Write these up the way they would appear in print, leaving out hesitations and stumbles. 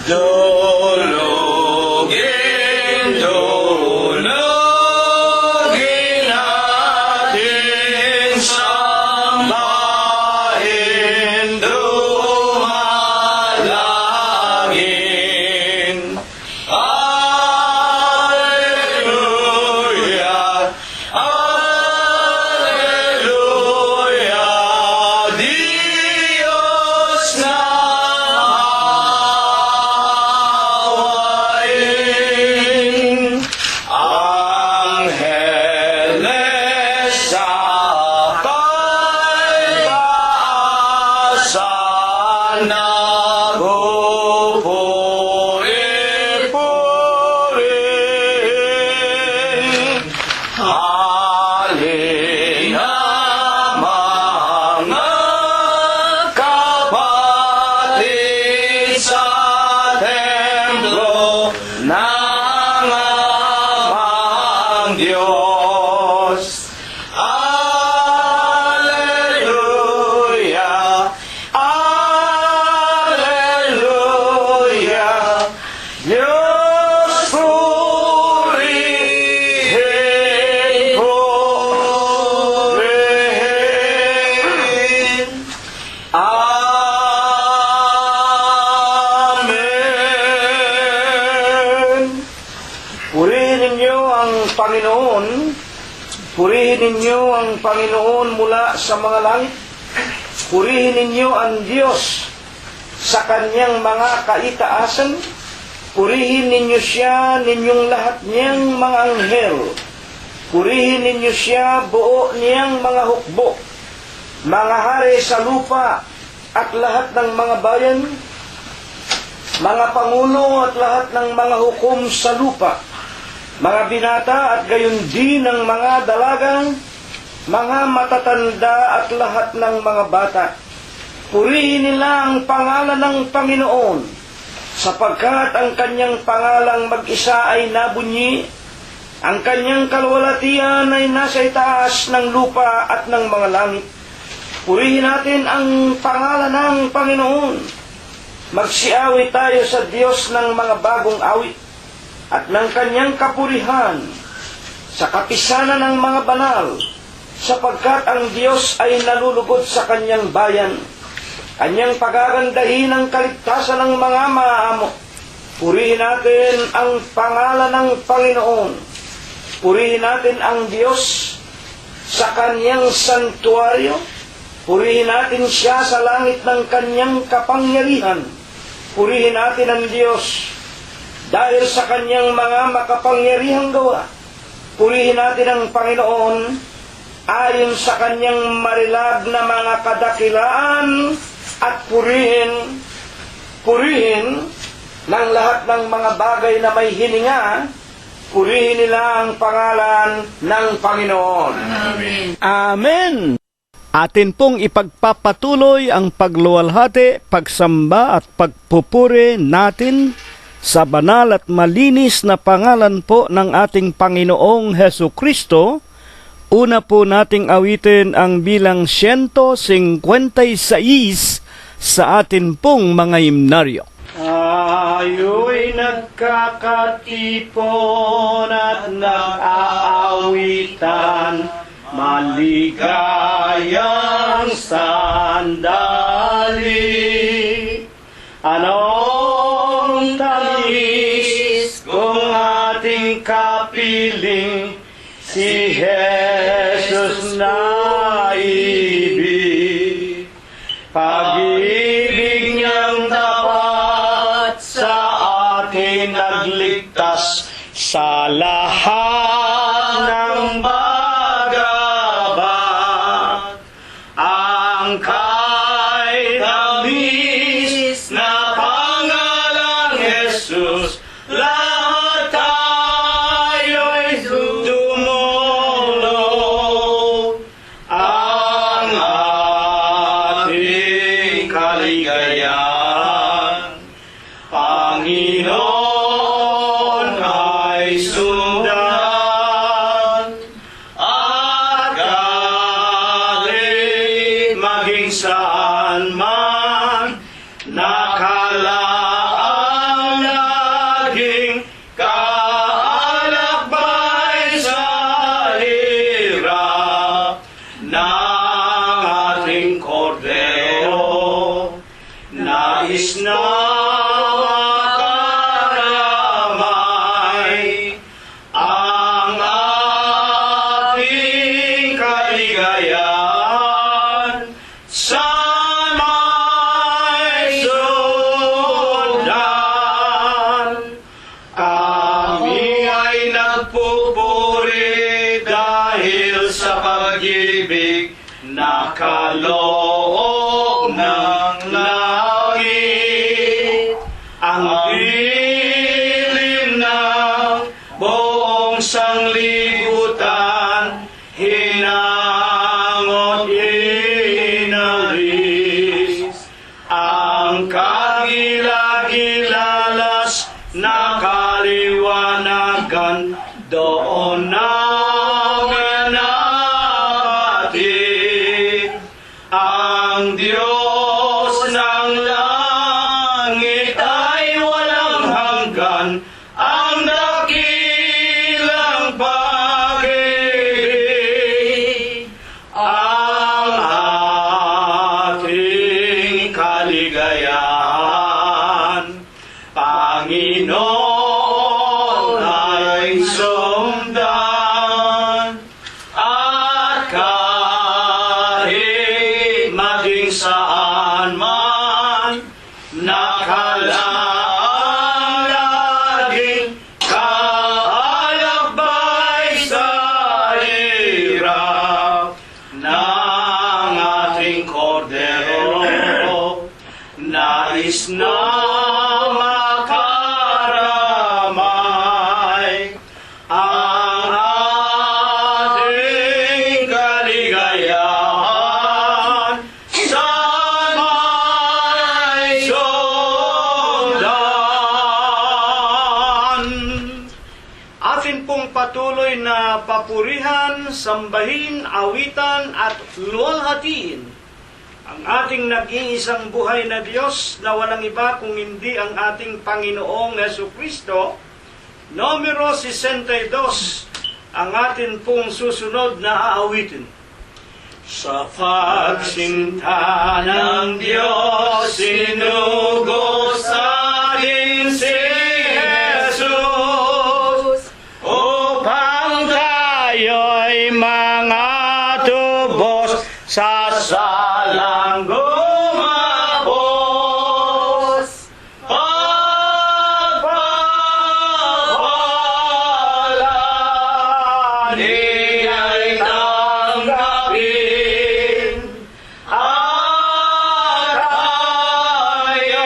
Dulugin, dulugin natin, sambahin, dumalangin. Alleluia, Alleluia, Diyos na awayin. Angeles sa taasan, nagpupuri-purin. Halina mga kapatid sa templo ng amang Diyos. Alleluia, Alleluia, Diyos purihin, purihin. Amen. Purihin ninyo ang Panginoon. Purihin ninyo ang Panginoon mula sa mga langit. Purihin ninyo ang Diyos sa kanyang mga kaitaasan. Purihin ninyo siya, ninyong lahat niyang mga anghel. Purihin ninyo siya, buo niyang mga hukbo, mga hari sa lupa at lahat ng mga bayan, mga pangulo at lahat ng mga hukom sa lupa, mga binata at gayon din ng mga dalagang, mga matatanda at lahat ng mga bata. Purihin nila ang pangalan ng Panginoon, sapagkat ang kanyang pangalang mag-isa ay nabunyi, ang kanyang kalwalatian ay nasa itaas ng lupa at ng mga langit. Purihin natin ang pangalan ng Panginoon. Magsiawit tayo sa Diyos ng mga bagong awit at ng kanyang kapurihan sa kapisanan ng mga banal, sapagkat ang Diyos ay nalulugod sa kanyang bayan. Kanyang pagagandahin ang kaligtasan ng mga maamo. Purihin natin ang pangalan ng Panginoon. Purihin natin ang Diyos sa kanyang santuaryo. Purihin natin siya sa langit ng kanyang kapangyarihan. Purihin natin ang Diyos dahil sa kanyang mga makapangyarihang gawa. Purihin natin ang Panginoon ayon sa kanyang marilag na mga kadakilaan at purihin ng lahat ng mga bagay na may hininga. Purihin nila ang pangalan ng Panginoon. Amen. Amen! Atin pong ipagpapatuloy ang pagluwalhati, pagsamba at pagpupuri natin sa banal at malinis na pangalan po ng ating Panginoong Hesu Kristo. Una po nating awitin ang bilang 156 sa atin pong mga himnaryo. Tayo'y nagkakatipon at nag-aawitan, maligayang sandali. Anong tamis kung ating kapiling si Jesus na ibig, pag-ibig niyang tapat sa atin nagligtas sa lahat ng bagabat. Ang kay tamis na pangalang Jesus, lahat tayo'y dumulog. Ang ating kaligayahan, Panginoon ay sundan, at galit maging saan man, nakalaan nakaloob ng langit, ang dilim ng buong sanglibutan, hinangot inalis, ang kagilagilalas na kaliwanagan, doon namin nabatid ang Diyos ng langit ay walang hanggan, ang dakilang pag-ibig, ang ating kaligayahan, Panginoon ay sundan, at kahit maging saan man, nakalaan laging kaalakbay sa hirap ng ating kordero, nais na makaramay ang ating kaligayahan sa may sundan. Atin pong patuloy na papurihan, sambahin, awitan at luwalhatiin ang ating nag-iisang buhay na Diyos na walang iba kung hindi ang ating Panginoong Jesucristo. Numero 62 ang atin pong susunod na aawitin. Sa pagsinta ng Diyos, sinugo sa atin si Jesus, upang tayo'y mga tubos sa salang gumapos. Pagpapala niya'y tanggapin, at tayo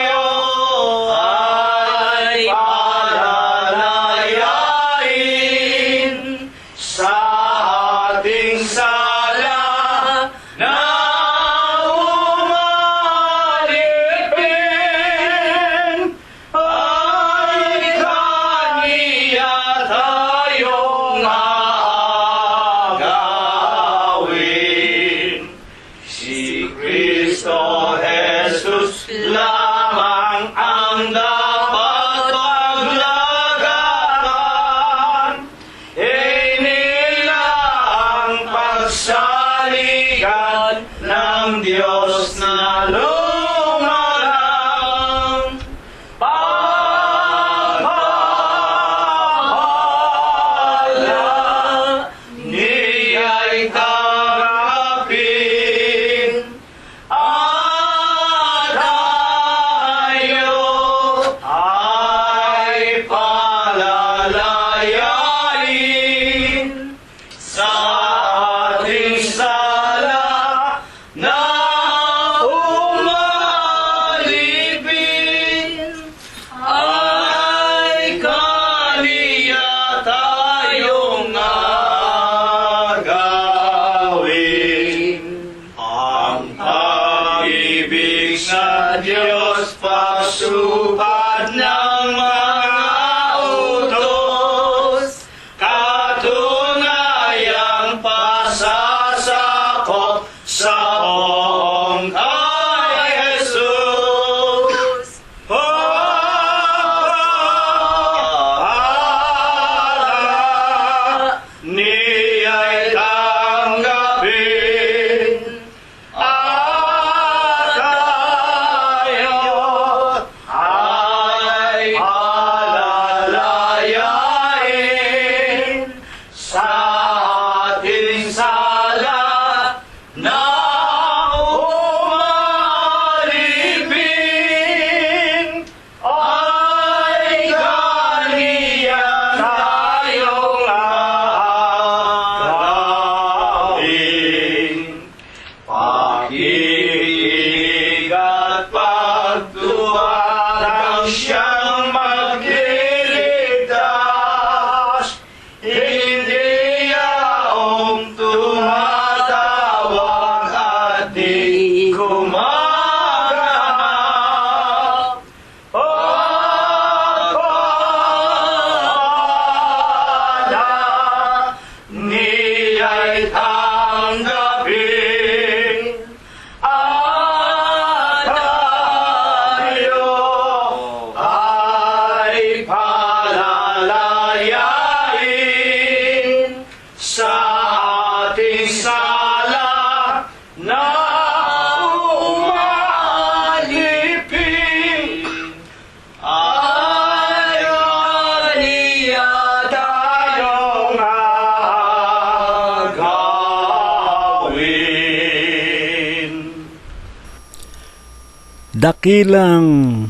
Dakilang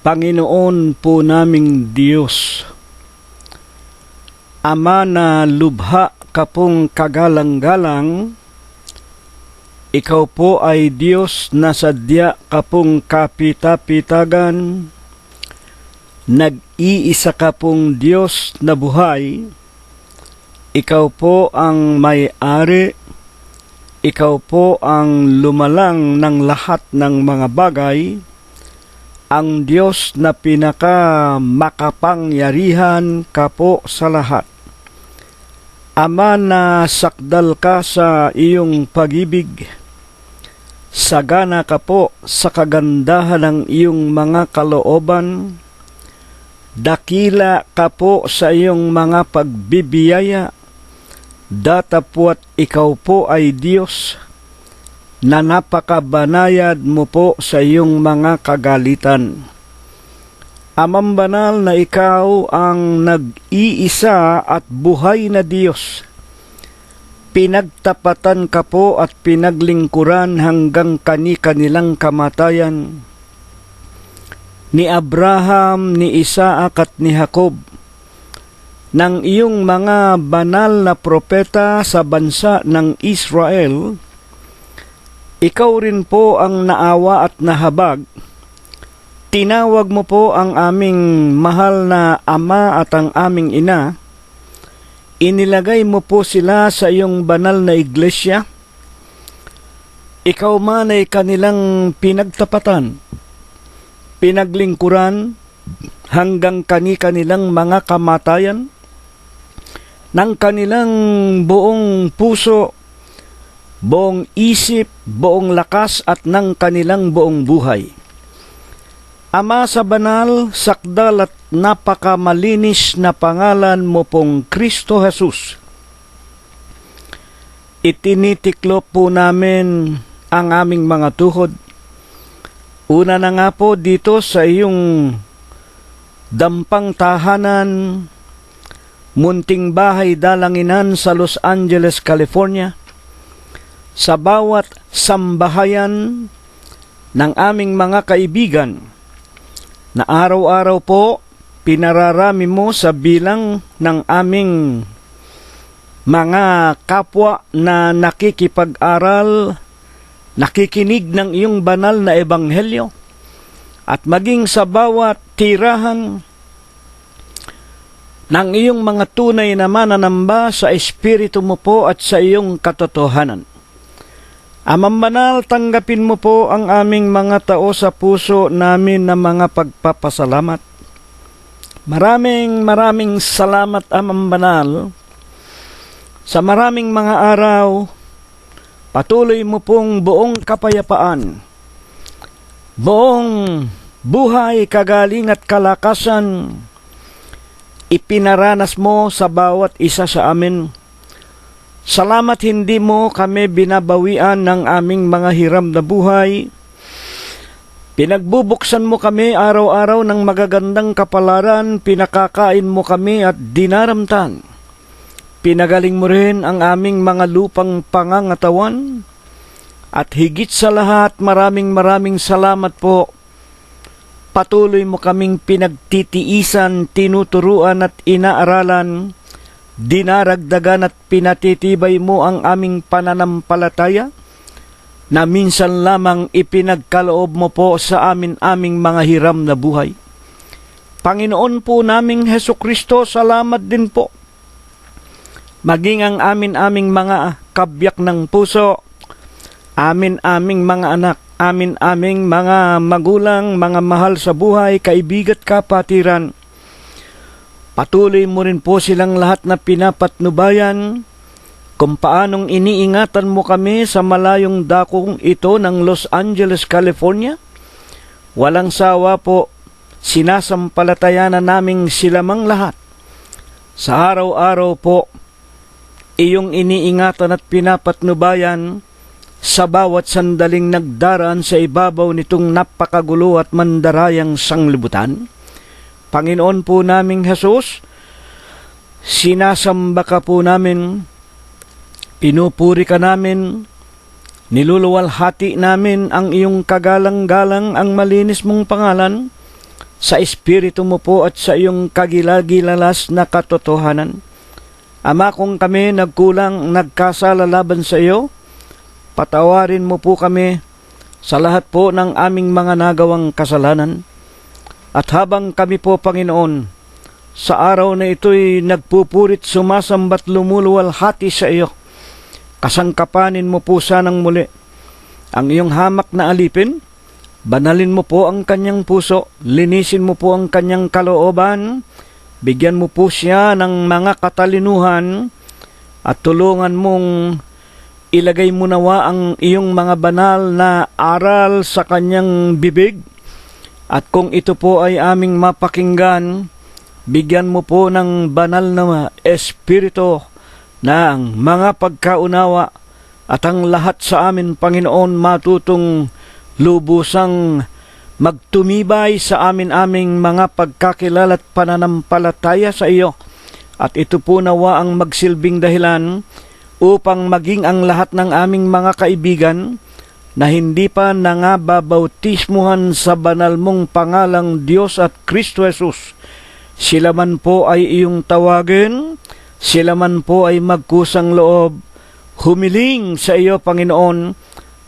Panginoon po naming Diyos, Ama na lubha ka pong kagalang-galang, ikaw po ay Diyos na sadya ka pong kapita-pitagan, nag-iisa ka pong Diyos na buhay, ikaw po ang may-ari, ikaw po ang lumalang ng lahat ng mga bagay, ang Diyos na pinaka-makapangyarihan ka po sa lahat. Ama na sakdal ka sa iyong pag-ibig, sagana ka po sa kagandahan ng iyong mga kalooban, dakila ka po sa iyong mga pagbibiyaya, datapwat ikaw po ay Diyos na napakabanayad mo po sa iyong mga kagalitan. Amang banal na ikaw ang nag-iisa at buhay na Diyos. Pinagtapatan ka po at pinaglingkuran hanggang kani-kanilang kamatayan. Ni Abraham, ni Isaac at ni Jacob, ng iyong mga banal na propeta sa bansa ng Israel, ikaw rin po ang naawa at nahabag. Tinawag mo po ang aming mahal na ama at ang aming ina. Inilagay mo po sila sa iyong banal na iglesia. Ikaw man ay kanilang pinagtapatan, pinaglingkuran, hanggang kani-kanilang mga kamatayan, ng kanilang buong puso, buong isip, buong lakas at ng kanilang buong buhay. Ama sa banal, sakdal at napakamalinis na pangalan mo pong Kristo Jesus, itinitiklop po namin ang aming mga tuhod. Una na nga po dito sa iyong dampang tahanan, munting bahay dalanginan sa Los Angeles, California, sa bawat sambahayan ng aming mga kaibigan na araw-araw po pinararami mo sa bilang ng aming mga kapwa na nakikipag-aral, nakikinig ng iyong banal na ebanghelyo, at maging sa bawat tirahan ng iyong mga tunay na mananamba sa Espiritu mo po at sa iyong katotohanan. Amang banal, tanggapin mo po ang aming mga tao sa puso namin na mga pagpapasalamat. Maraming salamat, Amang banal. Sa maraming mga araw, patuloy mo pong buong kapayapaan, buong buhay, kagaling at kalakasan, ipinaranas mo sa bawat isa sa amin. Salamat hindi mo kami binabawian ng aming mga hiram na buhay. Pinagbubuksan mo kami araw-araw ng magagandang kapalaran, pinakakain mo kami at dinaramtan. Pinagaling mo rin ang aming mga lupang pangangatawan. At higit sa lahat, maraming salamat po. Patuloy mo kaming pinagtitiisan, tinuturuan at inaaralan. Dinaragdagan at pinatitibay mo ang aming pananampalataya na minsan lamang ipinagkaloob mo po sa aming mga hiram na buhay. Panginoon po naming Hesukristo, salamat din po. Maging ang aming mga kabyak ng puso, aming mga anak, aming mga magulang, mga mahal sa buhay, kaibigan at kapatiran, patuloy mo rin po silang lahat na pinapatnubayan kung paanong iniingatan mo kami sa malayong dakong ito ng Los Angeles, California. Walang sawa po, sinasampalatayanan naming silamang lahat. Sa araw-araw po, iyong iniingatan at pinapatnubayan sa bawat sandaling nagdaraan sa ibabaw nitong napakagulo at mandarayang sanglibutan. Panginoon po naming Jesus, sinasamba ka po namin, pinupuri ka namin, Niluluwalhati namin ang iyong kagalang-galang ang malinis mong pangalan sa Espiritu mo po at sa iyong kagilagilalas na katotohanan. Ama, kung kami nagkulang, nagkasala laban sa iyo, patawarin mo po kami sa lahat po ng aming mga nagawang kasalanan. At habang kami po, Panginoon, sa araw na ito'y nagpupurit, sumasambat, lumuluwalhati sa iyo, kasangkapanin mo po sanang muli ang iyong hamak na alipin. Banalin mo po ang kanyang puso, linisin mo po ang kanyang kalooban, bigyan mo po siya ng mga katalinuhan, at tulungan mong ilagay mo nawa ang iyong mga banal na aral sa kanyang bibig. At kung ito po ay aming mapakinggan, bigyan mo po ng banal na espiritu ng mga pagkaunawa, at ang lahat sa amin, Panginoon, matutong lubusang magtumibay sa aming mga pagkakilala at pananampalataya sa iyo. At ito po nawa ang magsilbing dahilan upang maging ang lahat ng aming mga kaibigan na hindi pa nangababautismuhan sa banal mong pangalang Diyos at Kristo Jesus, sila man po ay iyong tawagin, sila man po ay magkusang loob, humiling sa iyo, Panginoon,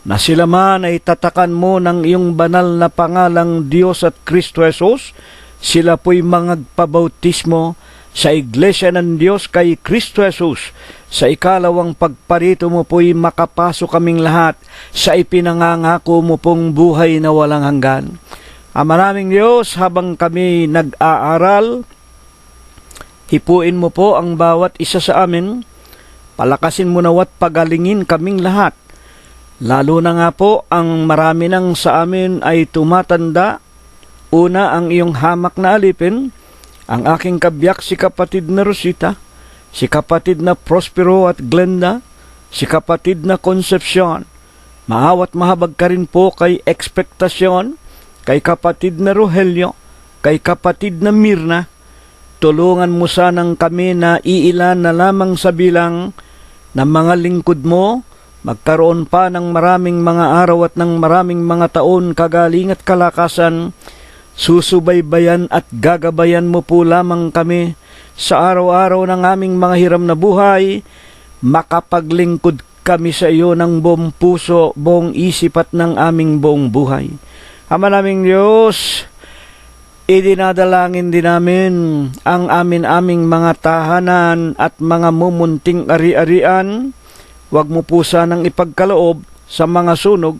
na sila man ay tatakan mo ng iyong banal na pangalang Diyos at Kristo Jesus, sila po'y magpabautismo sa Iglesia ng Diyos kay Kristo Jesus. Sa ikalawang pagparito mo po'y makapasok kaming lahat sa ipinangangako mo pong buhay na walang hanggan. Maraming Diyos, habang kami nag-aaral, hipuin mo po ang bawat isa sa amin, palakasin mo nawat pagalingin kaming lahat. Lalo na nga po ang marami nang sa amin ay tumatanda. Una, ang iyong hamak na alipin, ang aking kabiyak si kapatid na Rosita, si kapatid na Prospero at Glenda, si kapatid na Concepcion. Maawat mahabag ka rin po kay Expectacion, kay kapatid na Rogelio, kay kapatid na Mirna. Tulungan mo sanang kami na iilan na lamang sa bilang ng mga lingkod mo, magkaroon pa ng maraming mga araw at ng maraming mga taon kagaling at kalakasan. Susubaybayan at gagabayan mo po lamang kami sa araw-araw ng aming mga hiram na buhay. Makapaglingkod kami sa iyo ng buong puso, buong isip at ng aming buong buhay. Ama naming Diyos, idinadalangin din namin ang aming mga tahanan at mga mumunting ari-arian. Huwag mo po sanang ipagkaloob sa mga sunog,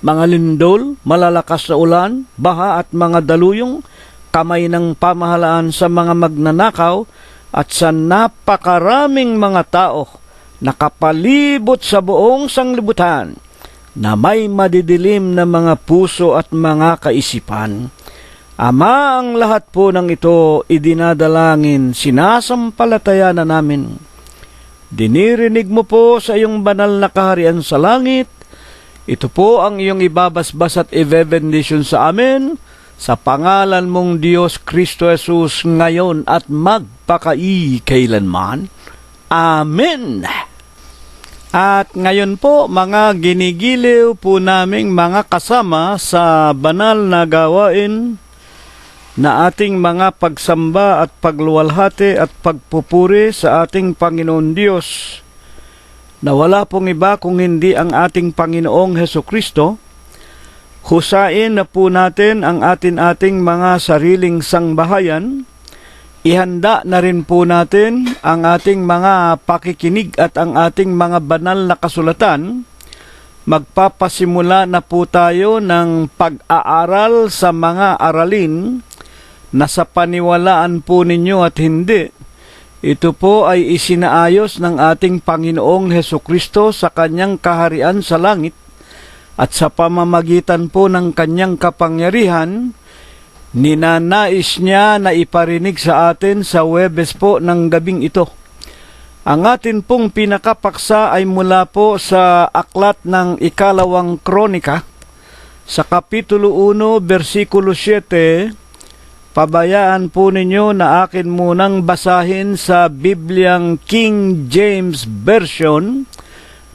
mga lindol, malalakas na ulan, baha at mga daluyong, kamay ng pamahalaan sa mga magnanakaw at sa napakaraming mga tao nakapalibot sa buong sanglibutan na may madidilim na mga puso at mga kaisipan. Ama, ang lahat po ng ito idinadalangin, sinasampalataya na namin. Dinirinig mo po sa iyong banal na kaharian sa langit. Ito po ang iyong ibabasbas at i-benediction sa amin, sa pangalan mong Diyos Kristo Jesus, ngayon at magpakailanman. Amen. At ngayon po, mga ginigiliw po naming mga kasama sa banal na gawain na ating mga pagsamba at pagluwalhati at pagpupuri sa ating Panginoon Diyos, na wala pong iba kung hindi ang ating Panginoong Hesukristo. Husain na po natin ang ating mga sariling sangbahayan. Ihanda na rin po natin ang ating mga pakikinig at ang ating mga banal na kasulatan. Magpapasimula na po tayo ng pag-aaral sa mga aralin na sa paniwalaan po ninyo at hindi, ito po ay isinaayos ng ating Panginoong Hesukristo sa kanyang kaharian sa langit, at sa pamamagitan po ng kanyang kapangyarihan, ninanais niya na iparinig sa atin sa Huwebes po ng gabing ito. Ang atin pong pinakapaksa ay mula po sa aklat ng Ikalawang Kronika, sa Kapitulo 1, versikulo 7, pabayaan po ninyo na akin munang basahin sa Bibliang King James Version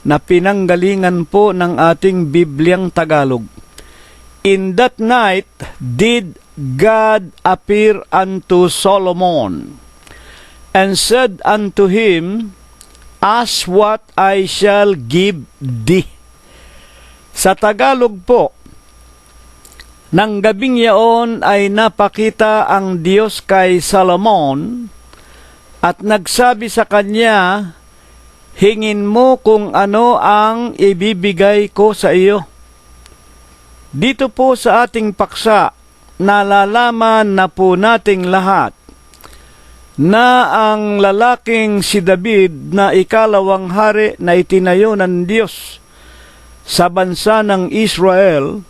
na pinanggalingan po ng ating Bibliang Tagalog. In that night did God appear unto Solomon, and said unto him, Ask what I shall give thee. Sa Tagalog po, nang gabing yaon ay napakita ang Diyos kay Solomon at nagsabi sa kanya, Hingin mo kung ano ang ibibigay ko sa iyo. Dito po sa ating paksa, nalalaman na po nating lahat na ang lalaking si David na ikalawang hari na itinayo ng Diyos sa bansa ng Israel,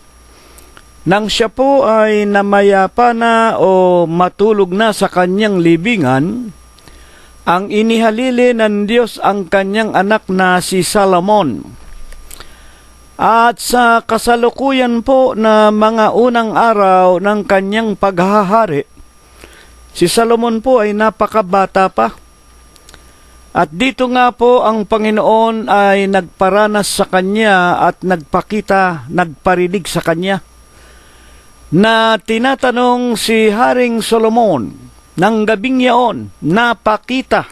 nang siya po ay namayapa na o matulog na sa kanyang libingan, ang inihalili ng Diyos ang kanyang anak na si Solomon. At sa kasalukuyan po na mga unang araw ng kanyang paghahari, si Solomon po ay napakabata pa. At dito nga po ang Panginoon ay nagparanas sa kanya at nagparinig sa kanya, na tinatanong si Haring Solomon ng gabing yaon, napakita.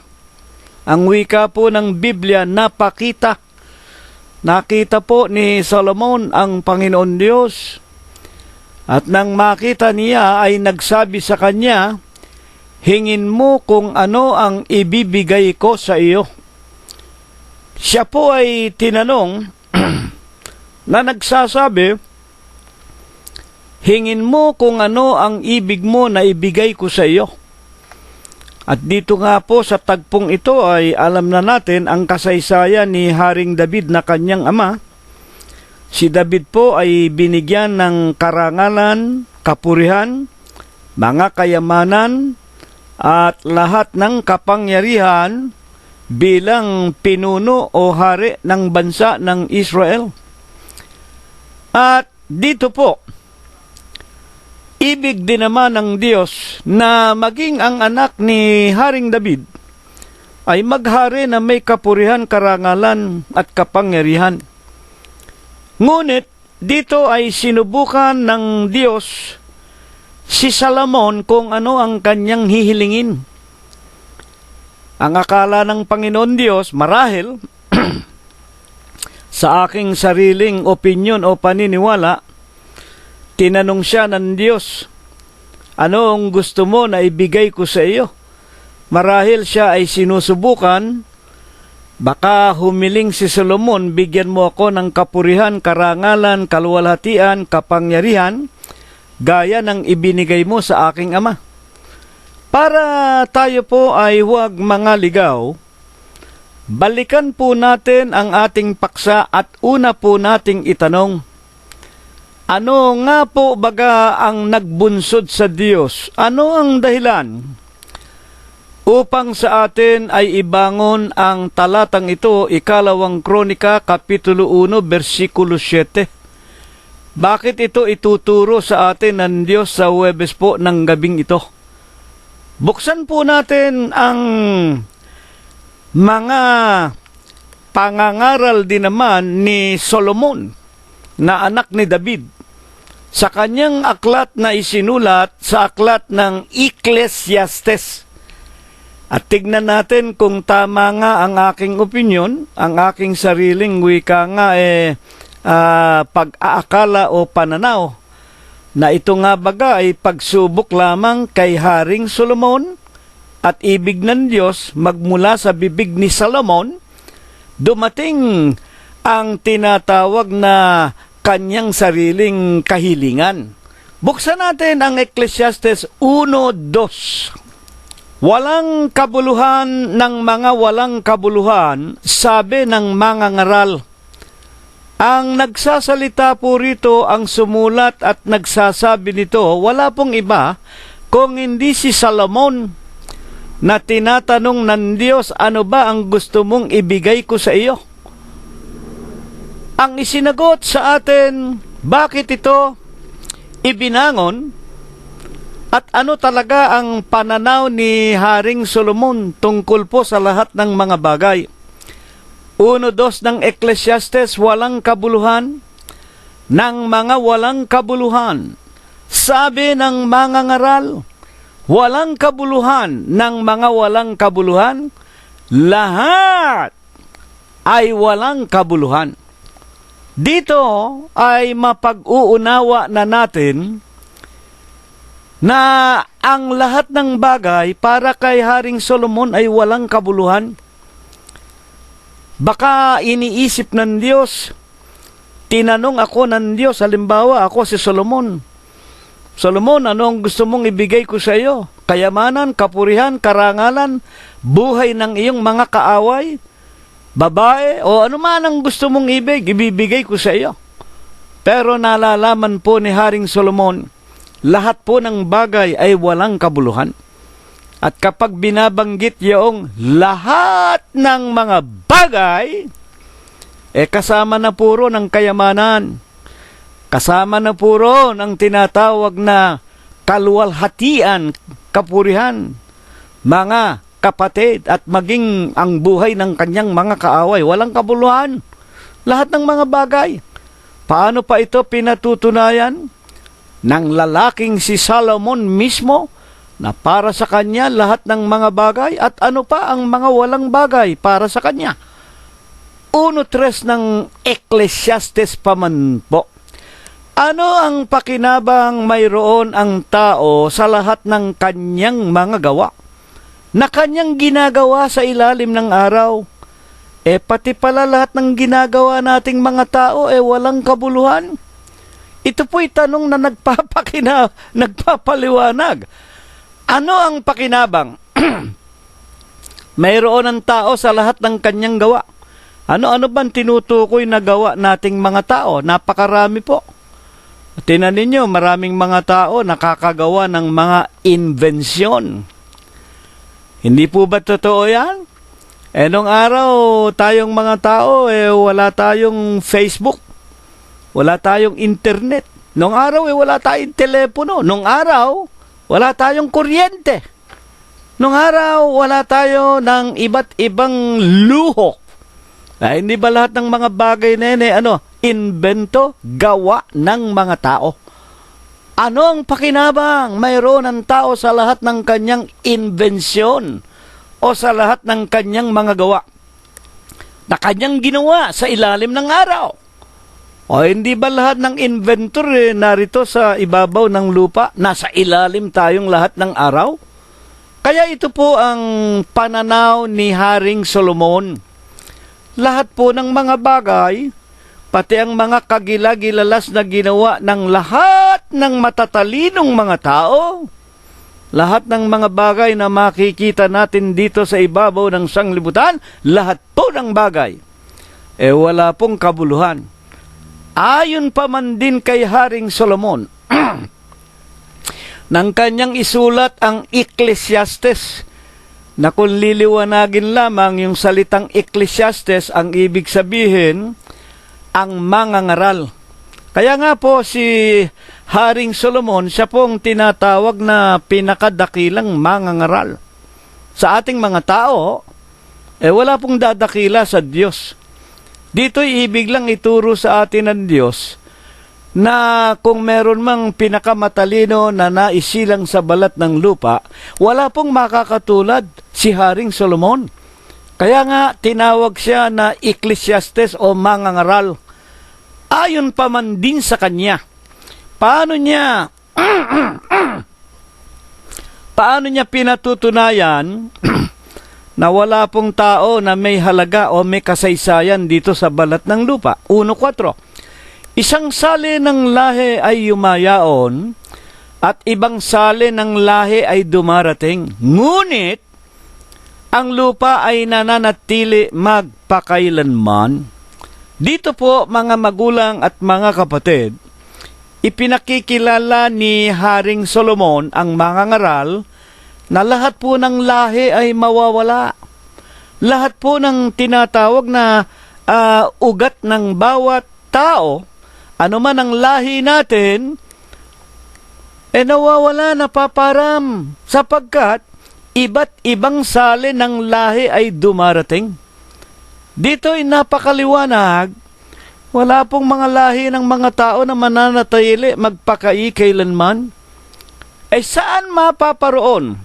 Ang wika po ng Biblia, napakita. Nakita po ni Solomon ang Panginoon Diyos, at nang makita niya ay nagsabi sa kanya, Hingin mo kung ano ang ibibigay ko sa iyo. Siya po ay tinanong na nagsasabi, Hingin mo kung ano ang ibig mo na ibigay ko sa iyo. At dito nga po sa tagpong ito ay alam na natin ang kasaysayan ni Haring David na kanyang ama. Si David po ay binigyan ng karangalan, kapurihan, mga kayamanan, at lahat ng kapangyarihan bilang pinuno o hari ng bansa ng Israel. At dito po, ibig din naman ng Diyos na maging ang anak ni Haring David ay maghari na may kapurihan, karangalan at kapangyarihan. Ngunit dito ay sinubukan ng Diyos si Solomon kung ano ang kanyang hihilingin. Ang akala ng Panginoon Diyos, marahil, sa aking sariling opinyon o paniniwala, tinanong siya ng Diyos, ano ang gusto mo na ibigay ko sa iyo? Marahil siya ay sinusubukan, baka humiling si Solomon, bigyan mo ako ng kapurihan, karangalan, kaluwalhatian, kapangyarihan, gaya ng ibinigay mo sa aking ama. Para tayo po ay huwag mangaligaw, balikan po natin ang ating paksa at una po nating itanong, ano nga po baga ang nagbunsod sa Diyos? Ano ang dahilan upang sa atin ay ibangon ang talatang ito, ikalawang Kronika, Kapitulo 1, versikulo 7? Bakit ito ituturo sa atin ng Diyos sa Huwebes po ng gabing ito? Buksan po natin ang mga pangangaral din naman ni Solomon, na anak ni David, sa kanyang aklat na isinulat sa aklat ng Ecclesiastes. At tignan natin kung tama nga ang aking opinyon, ang aking sariling wika nga pag-aakala o pananaw, na ito nga baga ay pagsubok lamang kay Haring Solomon, at ibig ng Diyos magmula sa bibig ni Solomon, dumating ang tinatawag na kanyang sariling kahilingan. Buksan natin ang Ecclesiastes 1:2. Walang kabuluhan ng mga walang kabuluhan, sabi ng mga ngaral. Ang nagsasalita po rito, ang sumulat at nagsasabi nito, wala pong iba kung hindi si Solomon, na tinatanong ng Diyos, ano ba ang gusto mong ibigay ko sa iyo? Ang isinagot sa atin, bakit ito ibinangon, at ano talaga ang pananaw ni Haring Solomon tungkol po sa lahat ng mga bagay. 1:2 ng Ecclesiastes, walang kabuluhan ng mga walang kabuluhan. Sabi ng mga ngaral, walang kabuluhan ng mga walang kabuluhan, lahat ay walang kabuluhan. Dito ay mapag-uunawa na natin na ang lahat ng bagay para kay Haring Solomon ay walang kabuluhan. Baka iniisip ng Diyos, tinanong ako ng Diyos, halimbawa ako si Solomon, Solomon, anong gusto mong ibigay ko sa iyo? Kayamanan, kapurihan, karangalan, buhay ng iyong mga kaaway, babae, o ano man ang gusto mong ibibigay ko sa iyo. Pero nalalaman po ni Haring Solomon, lahat po ng bagay ay walang kabuluhan. At kapag binabanggit yung lahat ng mga bagay, kasama na puro ng kayamanan, kasama na puro ng tinatawag na kaluwalhatian, kapurihan, mga kapatid, at maging ang buhay ng kanyang mga kaaway, walang kabuluhan. Lahat ng mga bagay. Paano pa ito pinatutunayan? Ng lalaking si Solomon mismo, na para sa kanya lahat ng mga bagay, at ano pa ang mga walang bagay para sa kanya. 1:3 ng Ecclesiastes pa man po. Ano ang pakinabang mayroon ang tao sa lahat ng kanyang mga gawa na kanyang ginagawa sa ilalim ng araw? Pati pala lahat ng ginagawa nating mga tao walang kabuluhan. Ito po'y tanong na nagpapaliwanag. Ano ang pakinabang mayroon ang tao sa lahat ng kanyang gawa? Ano bang tinutukoy na gawa nating mga tao? Napakarami po. Tingnan ninyo, maraming mga tao nakakagawa ng mga invensyon. Hindi po ba totoo yan? Nung araw, tayong mga tao, wala tayong Facebook. Wala tayong internet. Nung araw, wala tayong telepono. Nung araw, wala tayong kuryente. Nung araw, wala tayo ng iba't ibang luho. Hindi ba lahat ng mga bagay na yun, invento, gawa ng mga tao? Ano ang pakinabang mayroon ng tao sa lahat ng kanyang invensyon o sa lahat ng kanyang mga gawa na kanyang ginawa sa ilalim ng araw? O hindi ba lahat ng inventor narito sa ibabaw ng lupa? Nasa ilalim tayong lahat ng araw? Kaya ito po ang pananaw ni Haring Solomon. Lahat po ng mga bagay, pati ang mga kagilagilalas na ginawa ng lahat ng matatalinong mga tao, lahat ng mga bagay na makikita natin dito sa ibabaw ng sanglibutan, lahat po ng bagay, wala pong kabuluhan. Ayon pa man din kay Haring Solomon, nang kanyang isulat ang Ecclesiastes, na kung liliwanagin lamang yung salitang Ecclesiastes, ang ibig sabihin, ang mangangaral. Kaya nga po si Haring Solomon, siya pong tinatawag na pinakadakilang mangangaral. Sa ating mga tao, wala pong dadakila sa Diyos. Dito'y ibig lang ituro sa atin ng Diyos na kung meron mang pinakamatalino na naisilang sa balat ng lupa, wala pong makakatulad si Haring Solomon. Kaya nga tinawag siya na Ecclesiastes o mangangaral. Ayon pa man din sa kanya. Paano niya pinatutunayan na wala pong tao na may halaga o may kasaysayan dito sa balat ng lupa? 1:4. Isang sali ng lahi ay yumayaon at ibang sali ng lahi ay dumarating. Ngunit ang lupa ay nananatili magpakailanman. Dito po, mga magulang at mga kapatid, ipinakikilala ni Haring Solomon ang mangangaral na lahat po ng lahi ay mawawala. Lahat po ng tinatawag na ugat ng bawat tao, ano man ang lahi natin, nawawala, napaparam, sapagkat iba't ibang sali ng lahi ay dumarating. Dito'y napakaliwanag, wala pong mga lahi ng mga tao na mananatili magpakailanman. Saan mapaparoon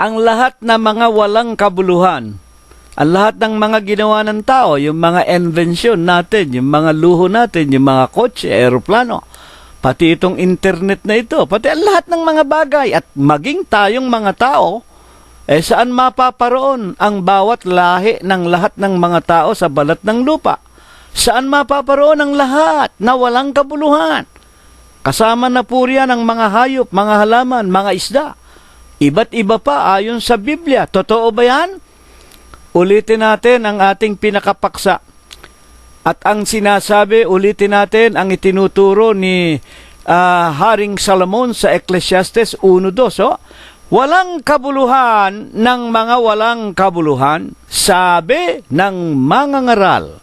ang lahat ng mga walang kabuluhan? Ang lahat ng mga ginawa ng tao, yung mga invention natin, yung mga luho natin, yung mga kotse, aeroplano, pati itong internet na ito, pati ang lahat ng mga bagay, at maging tayong mga tao, saan mapaparoon ang bawat lahi ng lahat ng mga tao sa balat ng lupa? Saan mapaparoon ang lahat na walang kabuluhan? Kasama na po riyan ang mga hayop, mga halaman, mga isda. Iba't iba pa ayon sa Biblia. Totoo ba yan? Ulitin natin ang ating pinakapaksa. At ang sinasabi, ulitin natin ang itinuturo ni Haring Salomon sa Ecclesiastes 1:2. Walang kabuluhan ng mga walang kabuluhan, sabi ng mangangaral.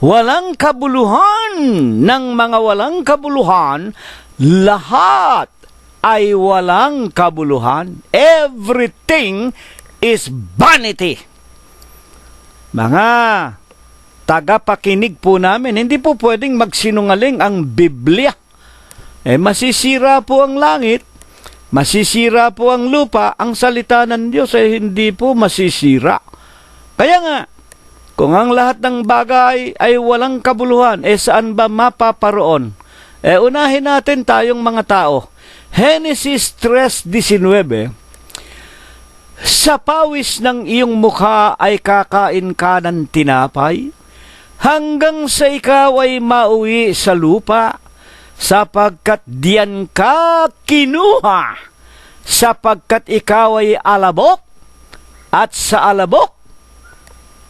Walang kabuluhan ng mga walang kabuluhan, lahat ay walang kabuluhan. Everything is vanity. Mga tagapakinig po namin, hindi po pwedeng magsinungaling ang Biblia. Masisira po ang langit, masisira po ang lupa, ang salita ng Diyos ay hindi po masisira. Kaya nga, kung ang lahat ng bagay ay walang kabuluhan, saan ba mapaparoon? Unahin natin tayong mga tao. Genesis 3:19, sa pawis ng iyong mukha ay kakain ka ng tinapay, hanggang sa ikaw ay mauwi sa lupa, sapagkat diyan ka kinuha, sapagkat ikaw ay alabok, at sa alabok,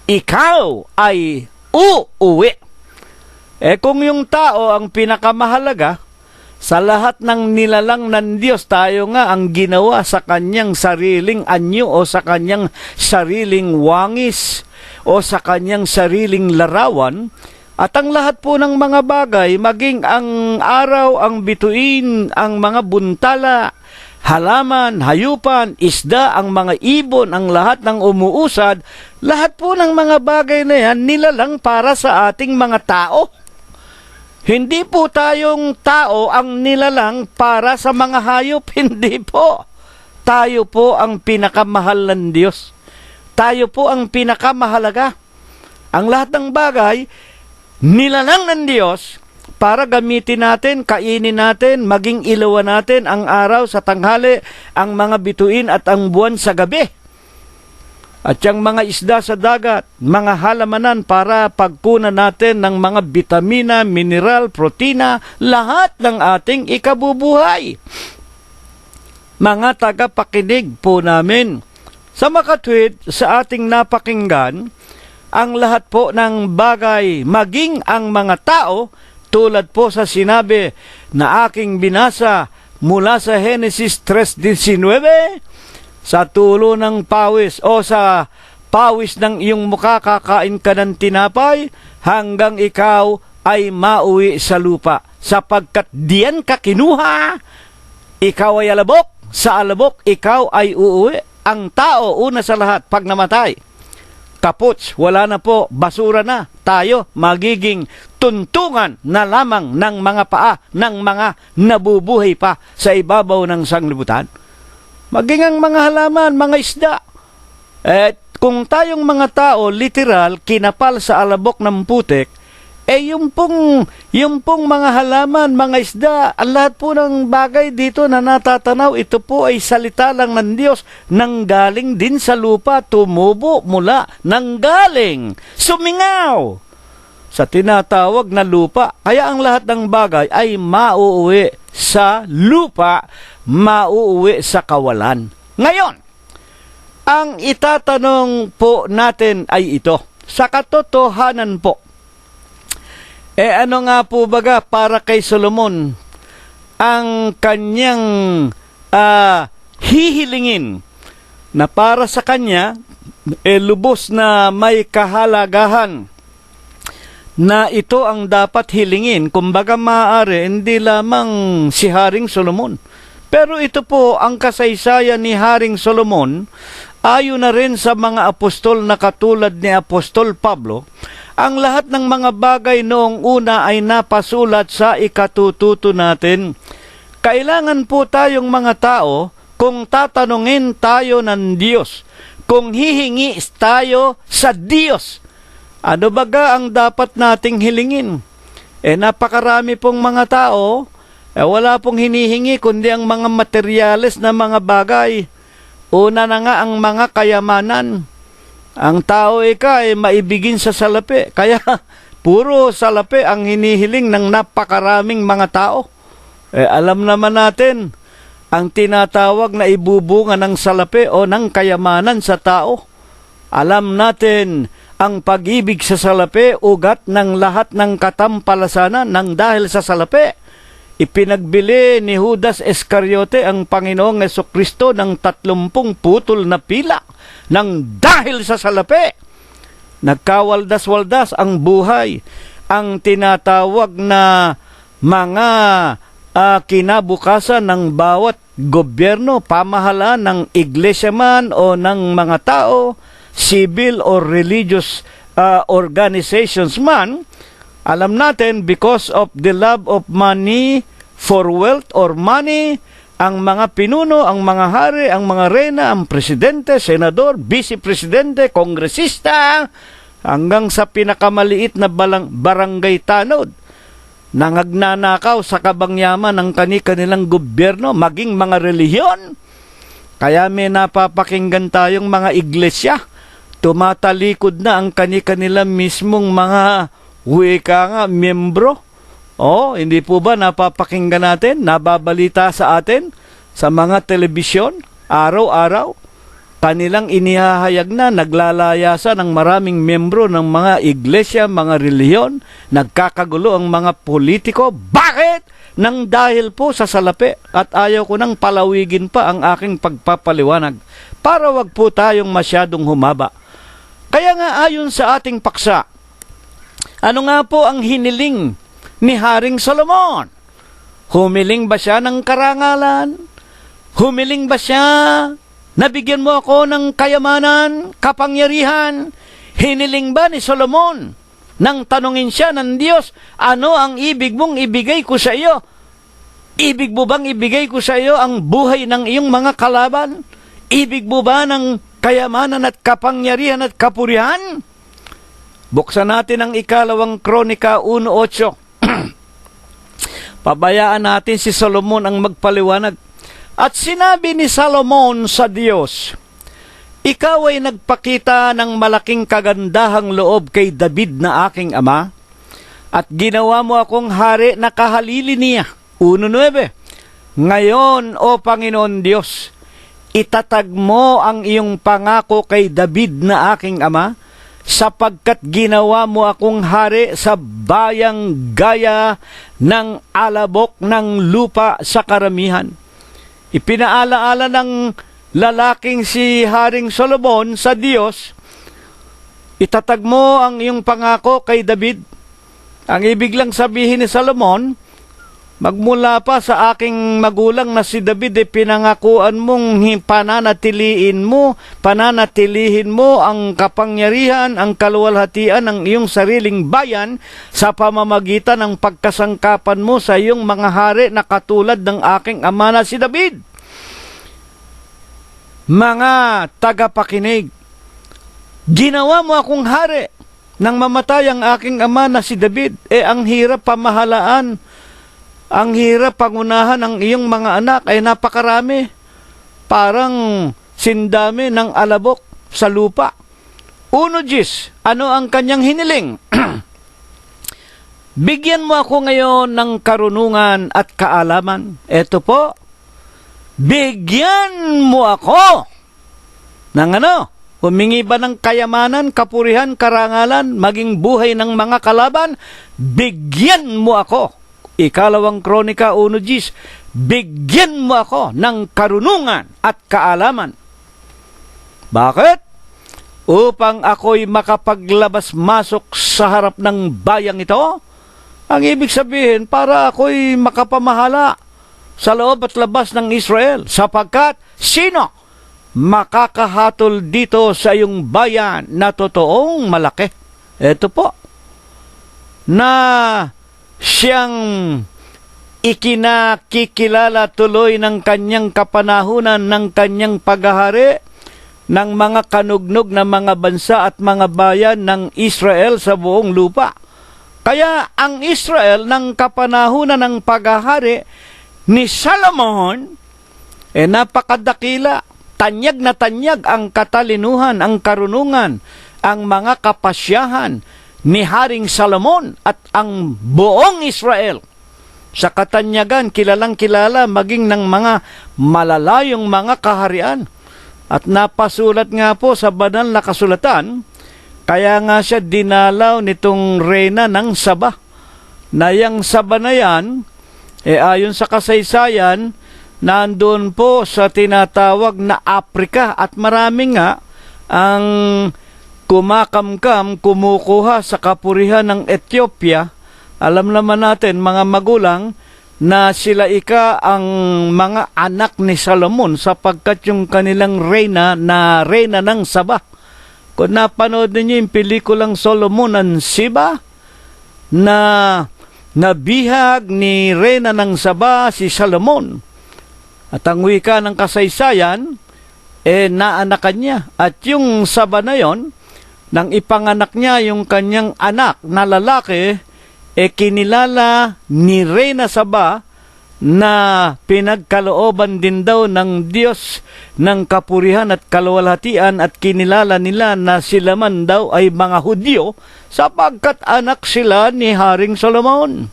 ikaw ay uuwi. Kung yung tao ang pinakamahalaga, sa lahat ng nilalang ng Diyos, tayo nga ang ginawa sa kanyang sariling anyo o sa kanyang sariling wangis o sa kanyang sariling larawan. At ang lahat po ng mga bagay, maging ang araw, ang bituin, ang mga buntala, halaman, hayupan, isda, ang mga ibon, ang lahat ng umuusad, lahat po ng mga bagay na yan nilalang para sa ating mga tao. Hindi po tayong tao ang nilalang para sa mga hayop, hindi po. Tayo po ang pinakamahal ng Diyos. Tayo po ang pinakamahalaga. Ang lahat ng bagay, nilalang ng Diyos para gamitin natin, kainin natin, maging ilawan natin ang araw sa tanghali, ang mga bituin at ang buwan sa gabi. At yung mga isda sa dagat, mga halamanan para pagkunan natin ng mga bitamina, mineral, protina, lahat ng ating ikabubuhay. Mga tagapakinig po namin, sa makatwid sa ating napakinggan, ang lahat po ng bagay, maging ang mga tao, tulad po sa sinabi na aking binasa mula sa Genesis 3:19, sa tulo ng pawis o sa pawis ng iyong mukha kakain ka ng tinapay hanggang ikaw ay mauwi sa lupa, sapagkat diyan ka kinuha, ikaw ay alabok, sa alabok ikaw ay uuwi. Ang tao, una sa lahat, pag namatay, kaputs, wala na po, basura na, tayo magiging tuntungan na lamang ng mga paa ng mga nabubuhay pa sa ibabaw ng sanglibutan. Maging ang mga halaman, mga isda. Kung tayong mga tao, literal, kinapal sa alabok ng putik, yung pong mga halaman, mga isda, ang lahat po ng bagay dito na natatanaw, ito po ay salita lang ng Diyos, nanggaling din sa lupa, tumubo mula, nanggaling, sumingaw sa tinatawag na lupa. Kaya ang lahat ng bagay ay mauuwi sa lupa, mauuwi sa kawalan. Ngayon, ang itatanong po natin ay ito. Sa katotohanan po, ano nga po baga para kay Solomon ang kanyang hihilingin na para sa kanya lubos na may kahalagahan na ito ang dapat hilingin. Kumbaga maaari, hindi lamang si Haring Solomon. Pero ito po ang kasaysayan ni Haring Solomon ayon na rin sa mga apostol na katulad ni Apostol Pablo, ang lahat ng mga bagay noong una ay napasulat sa ikatututo natin. Kailangan po tayong mga tao, kung tatanungin tayo ng Diyos, kung hihingi tayo sa Diyos, ano baga ang dapat nating hilingin? Napakarami pong mga tao, wala pong hinihingi kundi ang mga materyales na mga bagay. Una na nga ang mga kayamanan. Ang tao ay maibigin sa salapi. Kaya puro salapi ang hinihiling ng napakaraming mga tao. Alam naman natin, ang tinatawag na ibubunga ng salapi o ng kayamanan sa tao. Alam natin, ang pag-ibig sa salapi, ugat ng lahat ng katampalasanan ng dahil sa salapi. Ipinagbili ni Judas Iscariote ang Panginoong Jesucristo ng 30 putol na pila ng dahil sa salapi. Nagkawaldas-waldas ang buhay. Ang tinatawag na mga kinabukasan ng bawat gobyerno, pamahalaan ng iglesia man o ng mga tao, civil or religious organizations man, alam natin, because of the love of money for wealth or money, ang mga pinuno, ang mga hari, ang mga reyna, ang presidente, senador, vice-presidente, kongresista, hanggang sa pinakamaliit na barangay tanod, nangagnanakaw sa kabangyaman ng kanilang gobyerno, maging mga relihiyon. Kaya may napapakinggan tayong mga iglesia, tumatalikod na ang kanilang mismong mga miyembro. Hindi po ba napapakinggan natin, nababalita sa atin, sa mga telebisyon, araw-araw? Kanilang inihahayag na naglalayasan ng maraming miyembro ng mga iglesia, mga relihiyon, nagkakagulo ang mga politiko. Bakit? Nang dahil po sa salapi, at ayaw ko nang palawigin pa ang aking pagpapaliwanag para wag po tayong masyadong humaba. Kaya nga ayon sa ating paksa, ano nga po ang hiniling ni Haring Solomon? Humiling ba siya ng karangalan? Humiling ba siya nabigyan mo ako ng kayamanan, kapangyarihan? Hiniling ba ni Solomon nang tanungin siya ng Diyos, ano ang ibig mong ibigay ko sa iyo? Ibig mo bang ibigay ko sa iyo ang buhay ng iyong mga kalaban? Ibig mo ba ng kayamanan at kapangyarihan at kapurihan? Buksan natin ang 2 Kronika 1:8. Pabayaan natin si Solomon ang magpaliwanag. At sinabi ni Solomon sa Diyos, ikaw ay nagpakita ng malaking kagandahang loob kay David na aking ama, at ginawa mo akong hari na kahalili niya. 1:9. Ngayon, O Panginoon Diyos, itatag mo ang iyong pangako kay David na aking ama, sapagkat ginawa mo akong hari sa bayang gaya ng alabok ng lupa sa karamihan. Ipinaalaala ng lalaking si Haring Solomon sa Diyos, itatag mo ang iyong pangako kay David. Ang ibig lang sabihin ni Solomon, magmula pa sa aking magulang na si David, pinangakuan mong pananatilihin mo ang kapangyarihan, ang kaluwalhatian ng iyong sariling bayan sa pamamagitan ng pagkasangkapan mo sa iyong mga hari na katulad ng aking ama na si David. Mga tagapakinig, ginawa mo akong hari nang mamatay ang aking ama na si David. Ang hirap pamahalaan, ang hirap pangunahan ng iyong mga anak ay napakarami. Parang sindami ng alabok sa lupa. 1:10, ano ang kanyang hiniling? Bigyan mo ako ngayon ng karunungan at kaalaman. Ito po, bigyan mo ako ng humingi ba ng kayamanan, kapurihan, karangalan, maging buhay ng mga kalaban? Bigyan mo ako. 2 Kronika 1:10, bigyan mo ako ng karunungan at kaalaman. Bakit? Upang ako'y makapaglabas-masok sa harap ng bayang ito. Ang ibig sabihin, para ako'y makapamahala sa loob at labas ng Israel. Sapagkat, sino makakahatol dito sa iyong bayan na totoong malaki. Ito po, na siyang ikinakikilala tuloy ng kanyang kapanahunan ng kanyang paghahari ng mga kanugnog na mga bansa at mga bayan ng Israel sa buong lupa. Kaya ang Israel ng kapanahunan ng paghahari ni Solomon, napakadakila. Tanyag na tanyag ang katalinuhan, ang karunungan, ang mga kapasyahan ni Haring Solomon at ang buong Israel. Sa katanyagan, kilalang kilala maging ng mga malalayong mga kaharian. At napasulat nga po sa banal na kasulatan, kaya nga siya dinalaw nitong reyna ng Saba. Na yang Saba na yan, ayon sa kasaysayan, nandoon po sa tinatawag na Afrika at marami nga ang kumakamkam, kumukuha sa kapurihan ng Ethiopia. Alam naman natin, mga magulang, na sila ang mga anak ni Solomon sapagkat yung kanilang reyna ng Saba. Kung napanood ninyo yung pelikulang Solomon and Siba, na nabihag ni reyna ng Saba si Solomon. At ang wika ng kasaysayan, naanakan niya. At yung Saba na yon, nang ipanganak niya yung kanyang anak na lalaki, kinilala ni Reyna Saba na pinagkalooban din daw ng Diyos ng kapurihan at kaluwalhatian at kinilala nila na sila man daw ay mga Hudyo sapagkat anak sila ni Haring Solomon.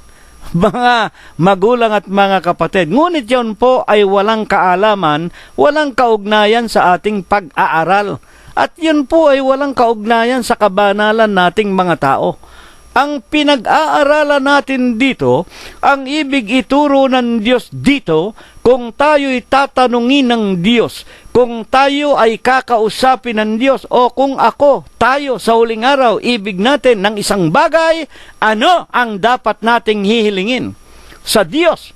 Mga magulang at mga kapatid, ngunit yon po ay walang kaalaman, walang kaugnayan sa ating pag-aaral. At yun po ay walang kaugnayan sa kabanalan nating mga tao. Ang pinag-aaralan natin dito, ang ibig ituro ng Diyos dito, kung tayo'y tatanungin ng Diyos, kung tayo ay kakausapin ng Diyos, o kung tayo sa huling araw, ibig natin ng isang bagay, ano ang dapat nating hihilingin sa Diyos?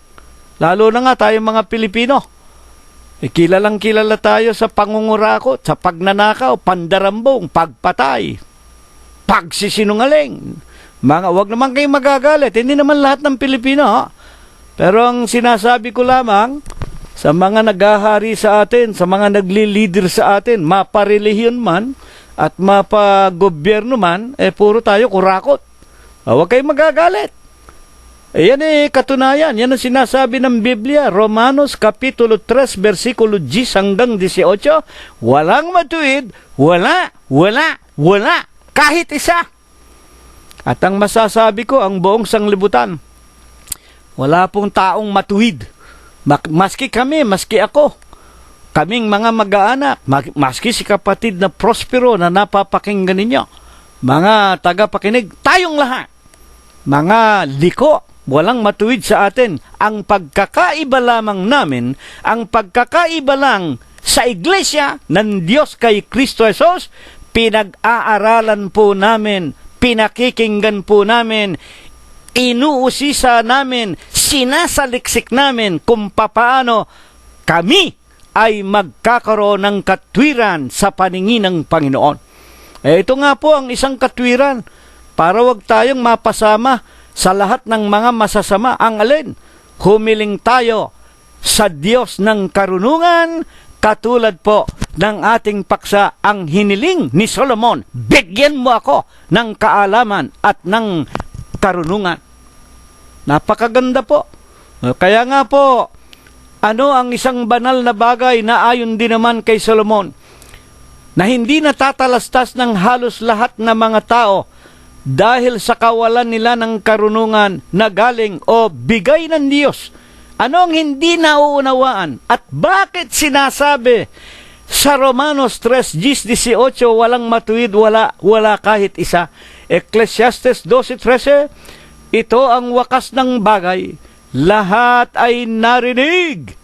Lalo na nga tayo mga Pilipino. Kilalang kilala tayo sa pangungurakot, sa pagnanakaw, pandarambong, pagpatay, pagsisinungaling. Wag naman kayong magagalit. Hindi naman lahat ng Pilipino. Ha? Pero ang sinasabi ko lamang, sa mga naghahari sa atin, sa mga nagli-leader sa atin, maparelihiyon man, at mapagobyerno man, puro tayo kurakot. Huwag kayong magagalit. Yan katunayan. Yan ang sinasabi ng Biblia. Romanos Kapitulo 3, versikulo 10 hanggang 18. Walang matuwid, wala, kahit isa. At ang masasabi ko, ang buong sanglibutan, wala pong taong matuwid. Maski kami, maski ako, kaming mga mag-aanak, maski si kapatid na Prospero na napapakinggan ninyo, mga tagapakinig, tayong lahat, mga liko, walang matuwid sa atin. Ang pagkakaiba lamang namin, ang pagkakaiba lang sa iglesia ng Diyos kay Kristo Jesus, pinag-aaralan po namin, pinakikinggan po namin, inuusisa namin, sinasaliksik namin kung papaano kami ay magkakaroon ng katwiran sa paningin ng Panginoon. Ito nga po ang isang katwiran para wag tayong mapasama sa lahat ng mga masasama. Ang alin? Humiling tayo sa Diyos ng karunungan, katulad po ng ating paksa, ang hiniling ni Solomon, bigyan mo ako ng kaalaman at ng karunungan. Napakaganda po. Kaya nga po, ano ang isang banal na bagay na ayon din naman kay Solomon, na hindi natatalastas ng halos lahat ng mga tao dahil sa kawalan nila ng karunungan na galing o bigay ng Diyos. Ano ang hindi nauunawaan? At bakit sinasabi sa Romanos 3:18, walang matuwid, wala kahit isa? Ecclesiastes 12:13, ito ang wakas ng bagay, lahat ay narinig.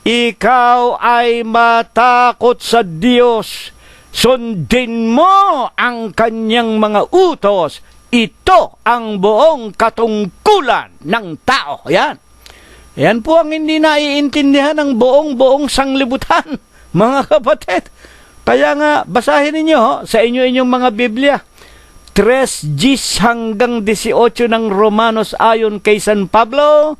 Ikaw ay matakot sa Diyos, sundin mo ang kanyang mga utos. Ito ang buong katungkulan ng tao. Yan po ang hindi naiintindihan ng buong sanglibutan. mga kapatid. Kaya nga, basahin ninyo sa inyong mga Biblia. 3:10 hanggang 18 ng Romanos ayon kay San Pablo,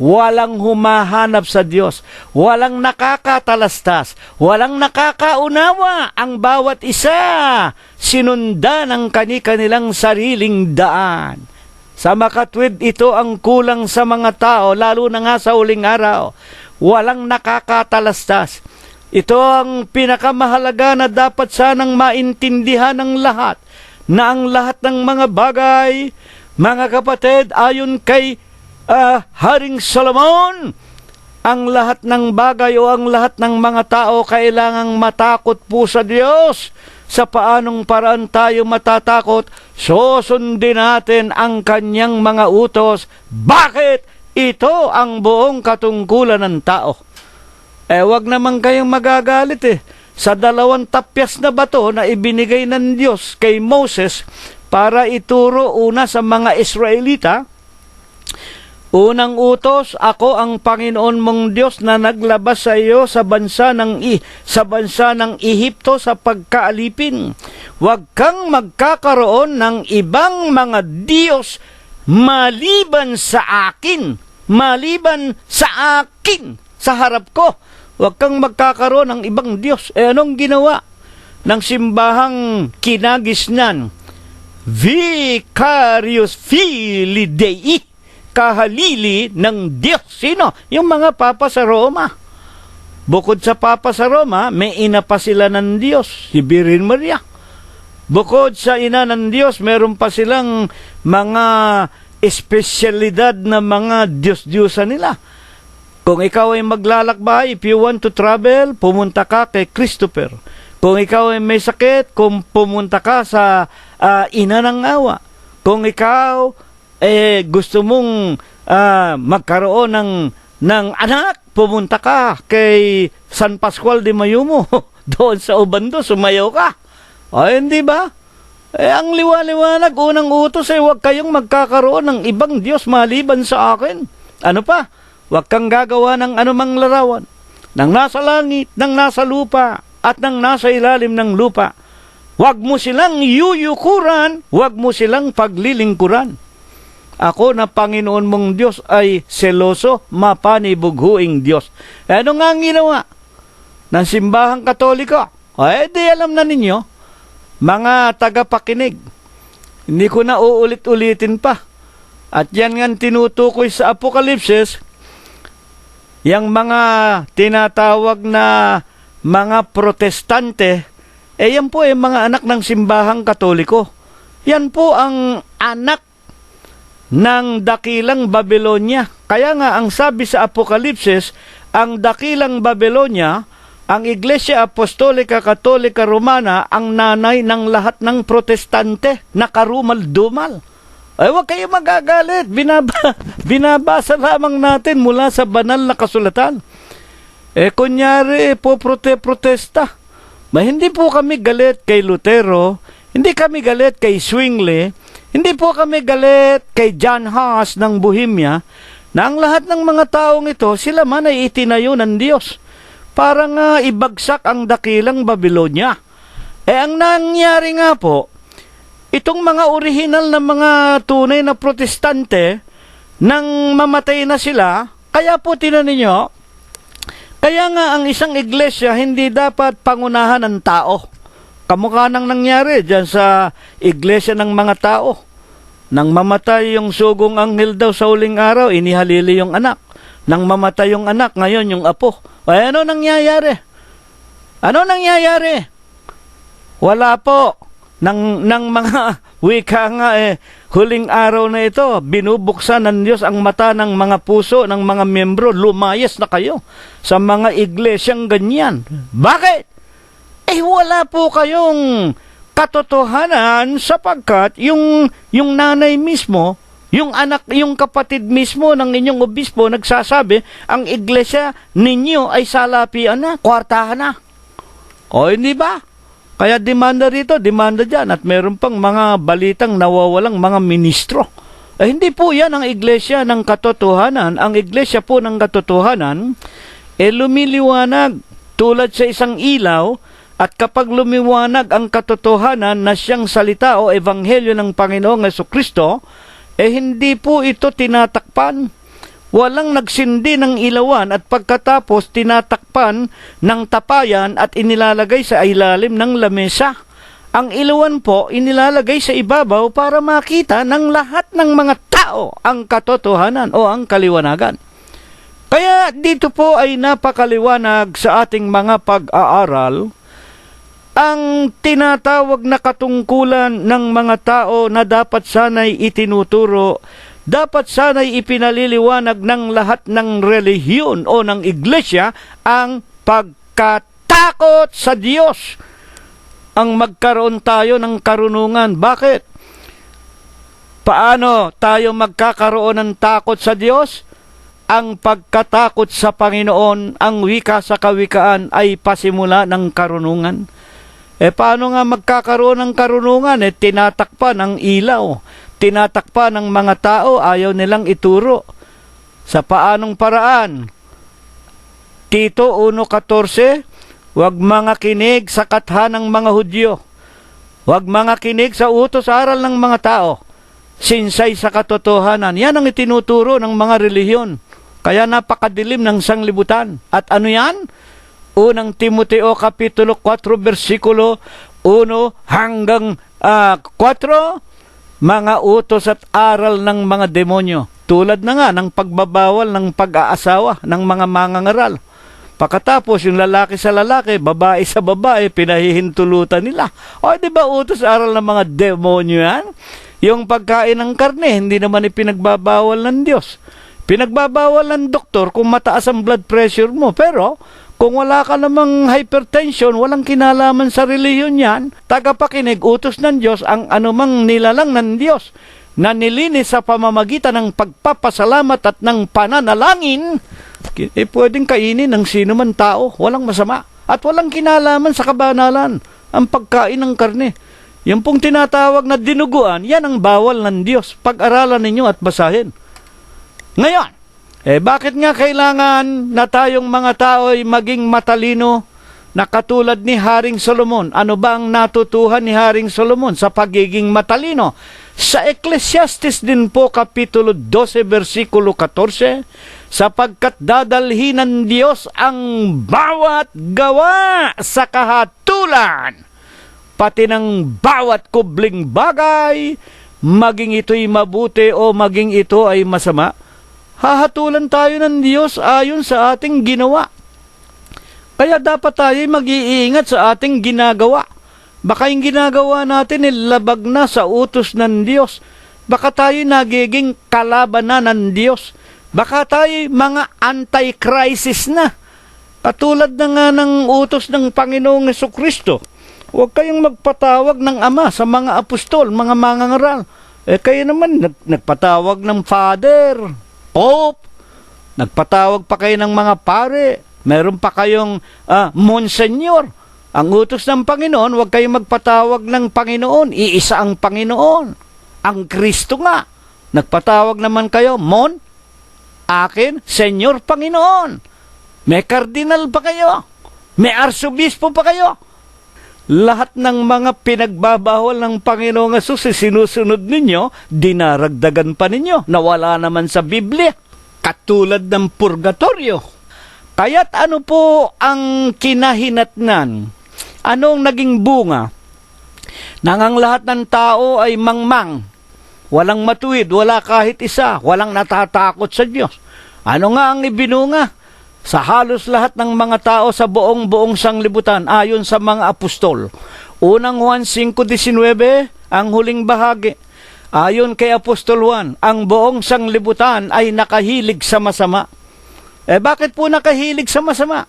walang humahanap sa Diyos, walang nakakatalastas, walang nakakaunawa, ang bawat isa sinundan ang kani-kanilang sariling daan. Sa makatwid ito ang kulang sa mga tao, lalo na nga sa uling araw. Walang nakakatalastas. Ito ang pinakamahalaga na dapat sanang maintindihan ng lahat, na ang lahat ng mga bagay, mga kapatid, ayon kay Haring Solomon, ang lahat ng bagay o ang lahat ng mga tao kailangang matakot po sa Diyos. Sa paanong paraan tayo matatakot? Susundin natin ang kanyang mga utos. Bakit? Ito ang buong katungkulan ng tao. Wag naman kayong magagalit sa 2 tapyas na bato na ibinigay ng Diyos kay Moses para ituro una sa mga Israelita. Unang utos, ako ang Panginoon mong Diyos na naglabas sa iyo sa bansa ng Ehipto sa pagkaalipin. Huwag kang magkakaroon ng ibang mga Diyos maliban sa akin. Maliban sa akin, sa harap ko. Huwag kang magkakaroon ng ibang Diyos. Anong ginawa ng simbahang kinagisnan? Vicarious Filii Dei, kahalili ng Diyos. Sino? Yung mga papa sa Roma. Bukod sa papa sa Roma, may ina pa sila ng Diyos, si Birhen Maria. Bukod sa ina ng Diyos, meron pa silang mga espesyalidad na mga Diyos-Diyosan nila. Kung ikaw ay maglalakbay, if you want to travel, pumunta ka kay Christopher. Kung ikaw ay may sakit, pumunta ka sa ina ng awa. Kung ikaw gusto mong magkaroon ng anak, pumunta ka kay San Pascual de Mayumo. Doon sa Obando, sumayaw ka. Ay, hindi ba? Ang liwaliwanag, unang utos ay huwag kayong magkakaroon ng ibang Diyos maliban sa akin. Ano pa? Huwag kang gagawa ng anumang larawan, ng nasa langit, ng nasa lupa, at ng nasa ilalim ng lupa. Huwag mo silang yuyukuran, huwag mo silang paglilingkuran. Ako na Panginoon mong Diyos ay seloso, mapanibughuing Diyos. Ano nga ang ginawa ng simbahang Katoliko? Di alam na ninyo, mga tagapakinig. Hindi ko na uulit-ulitin pa. At yan nga tinutukoy sa Apokalipsis, yang mga tinatawag na mga protestante, yan po ay mga anak ng simbahang Katoliko. Yan po ang anak ng dakilang Babylonia. Kaya nga ang sabi sa Apokalipsis, ang dakilang Babylonia, ang Iglesia Apostolika Katolika Romana, ang nanay ng lahat ng protestante na karumal-dumal. Huwag kayo magagalit. Binabasa lamang natin mula sa banal na kasulatan. Kunyari po protesta. Hindi po kami galit kay Lutero, hindi kami galit kay Zwingli, hindi po kami galit kay John Huss ng Bohemia, na ang lahat ng mga taong ito, sila man ay itinayo ng Diyos para nga ibagsak ang dakilang Babylonia. Ang nangyari nga po, itong mga orihinal na mga tunay na protestante, nang mamatay na sila, kaya po tinan ninyo, kaya nga ang isang iglesia hindi dapat pangunahan ng tao. Kamukha nang nangyari dyan sa iglesia ng mga tao. Nang mamatay yung sugong anghel daw sa huling araw, inihalili yung anak. Nang mamatay yung anak, ngayon yung apo. Ano nangyayari? Ano nangyayari? Wala po. Nang mga wika nga huling araw na ito, binubuksan ng Diyos ang mata ng mga puso ng mga miyembro. Lumayas na kayo sa mga iglesyang ganyan. Bakit? Wala po kayong katotohanan sapagkat yung nanay mismo, yung anak, yung kapatid mismo ng inyong obispo nagsasabi, ang iglesia ninyo ay salapian na, kwartahan na. Hindi ba? Kaya demanda rito, demanda dyan. At meron pang mga balitang nawawalang mga ministro. Hindi po yan ang iglesia ng katotohanan. Ang iglesia po ng katotohanan, lumiliwanag tulad sa isang ilaw, at kapag lumiwanag ang katotohanan na siyang salita o ebanghelyo ng Panginoong Jesucristo, hindi po ito tinatakpan. Walang nagsindi ng ilawan at pagkatapos tinatakpan ng tapayan at inilalagay sa ilalim ng lamesa. Ang ilawan po inilalagay sa ibabaw para makita ng lahat ng mga tao ang katotohanan o ang kaliwanagan. Kaya dito po ay napakaliwanag sa ating mga pag-aaral ang tinatawag na katungkulan ng mga tao na dapat sana'y itinuturo, dapat sana'y ipinaliliwanag ng lahat ng relihiyon o ng iglesia ang pagkatakot sa Diyos. Ang magkaroon tayo ng karunungan. Bakit? Paano tayo magkakaroon ng takot sa Diyos? Ang pagkatakot sa Panginoon, ang wika sa kawikaan ay pasimula ng karunungan. Paano nga magkakaroon ng karunungan? Tinatakpan ang ilaw. Tinatakpan ng mga tao, ayaw nilang ituro. Sa paanong paraan? Tito 1:14, huwag mga kinig sa katha ng mga Hudyo. Huwag mga kinig sa utos-aral ng mga tao. Sinsay sa katotohanan. Yan ang itinuturo ng mga relihiyon. Kaya napakadilim ng sanglibutan. At ano yan? Unang Timoteo Kapitulo 4, versikulo 1 hanggang 4, mga utos at aral ng mga demonyo. Tulad na nga ng pagbabawal ng pag-aasawa ng mga mangangaral. Pagkatapos yung lalaki sa lalaki, babae sa babae, pinahihintulutan nila. O di ba utos aral ng mga demonyo yan? Yung pagkain ng karne, hindi naman ipinagbabawal ng Diyos. Pinagbabawal ng doktor kung mataas ang blood pressure mo. Pero kung wala ka namang hypertension, walang kinalaman sa relihiyon yan, tagapakinig, utos ng Diyos ang anumang nilalang ng Diyos na nilinis sa pamamagitan ng pagpapasalamat at ng pananalangin, pwedeng kainin ng sino man tao, walang masama. At walang kinalaman sa kabanalan ang pagkain ng karne. Yung pong tinatawag na dinuguan, yan ang bawal ng Diyos. Pag-aralan ninyo at basahin. Ngayon, bakit nga kailangan na tayong mga tao ay maging matalino na katulad ni Haring Solomon? Ano ba ang natutuhan ni Haring Solomon sa pagiging matalino? Sa Ecclesiastes din po, Kapitulo 12, versikulo 14, sapagkat dadalhin ng Diyos ang bawat gawa sa kahatulan, pati ng bawat kubling bagay, maging ito'y mabuti o maging ito ay masama. Hahatulan tayo ng Diyos ayon sa ating ginawa. Kaya dapat tayo mag-iingat sa ating ginagawa. Baka yung ginagawa natin labag na sa utos ng Diyos. Baka tayo nagiging kalaban na ng Diyos. Baka tayo mga anti-crisis na. Katulad na nga ng utos ng Panginoong Jesucristo. Huwag kayong magpatawag ng Ama sa mga apostol, mga mangangaral. Kayo naman nagpatawag ng Father, Pope, nagpatawag pa kayo ng mga pare, meron pa kayong Monsignor. Ang utos ng Panginoon, huwag kayong magpatawag ng Panginoon, iisa ang Panginoon. Ang Kristo nga, nagpatawag naman kayo, Mon, akin, Senyor Panginoon. May kardinal pa kayo, may arsobispo pa kayo. Lahat ng mga pinagbabawal ng Panginoong Hesus sinusunod ninyo, dinaragdagan pa ninyo, nawala naman sa Biblia, katulad ng purgatorio. Kaya't ano po ang kinahinatnan? Anong naging bunga? Nang ang lahat ng tao ay mangmang, walang matuwid, wala kahit isa, walang natatakot sa Diyos. Ano nga ang ibinunga? Sa halos lahat ng mga tao sa buong sanglibutan ayon sa mga apostol. Unang Juan 5:19, ang huling bahagi. Ayon kay Apostol Juan, ang buong sanglibutan ay nakahilig sa masama. Bakit po nakahilig sa masama?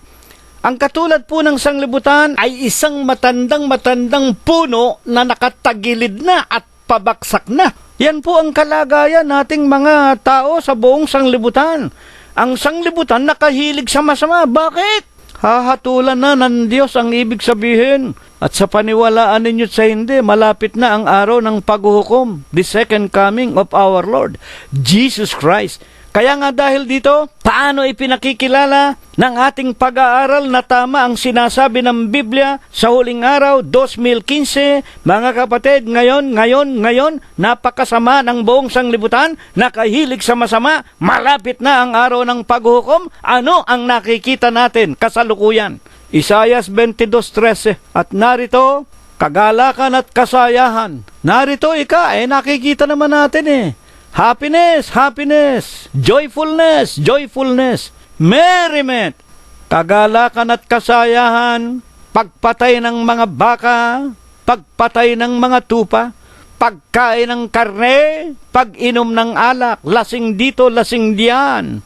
Ang katulad po ng sanglibutan ay isang matandang puno na nakatagilid na at pabaksak na. Yan po ang kalagayan nating mga tao sa buong sanglibutan. Ang sanglibutan nakahilig sa masama. Bakit? Hahatulan na ng Diyos ang ibig sabihin. At sa paniwalaan ninyo sa hindi, malapit na ang araw ng paghuhukom, the second coming of our Lord, Jesus Christ. Kaya nga dahil dito, paano ipinakikilala ng ating pag-aaral na tama ang sinasabi ng Biblia sa huling araw, 2015, mga kapatid, ngayon, napakasama ng buong sanglibutan, nakahilig sa masama, malapit na ang araw ng paghukom. Ano ang nakikita natin kasalukuyan? Isaias 22:13, at narito, kagalakan at kasayahan. Narito nakikita naman natin happiness, joyfulness, merriment, kagalakan at kasayahan, pagpatay ng mga baka, pagpatay ng mga tupa, pagkain ng karne, pag-inom ng alak, lasing dito, lasing diyan.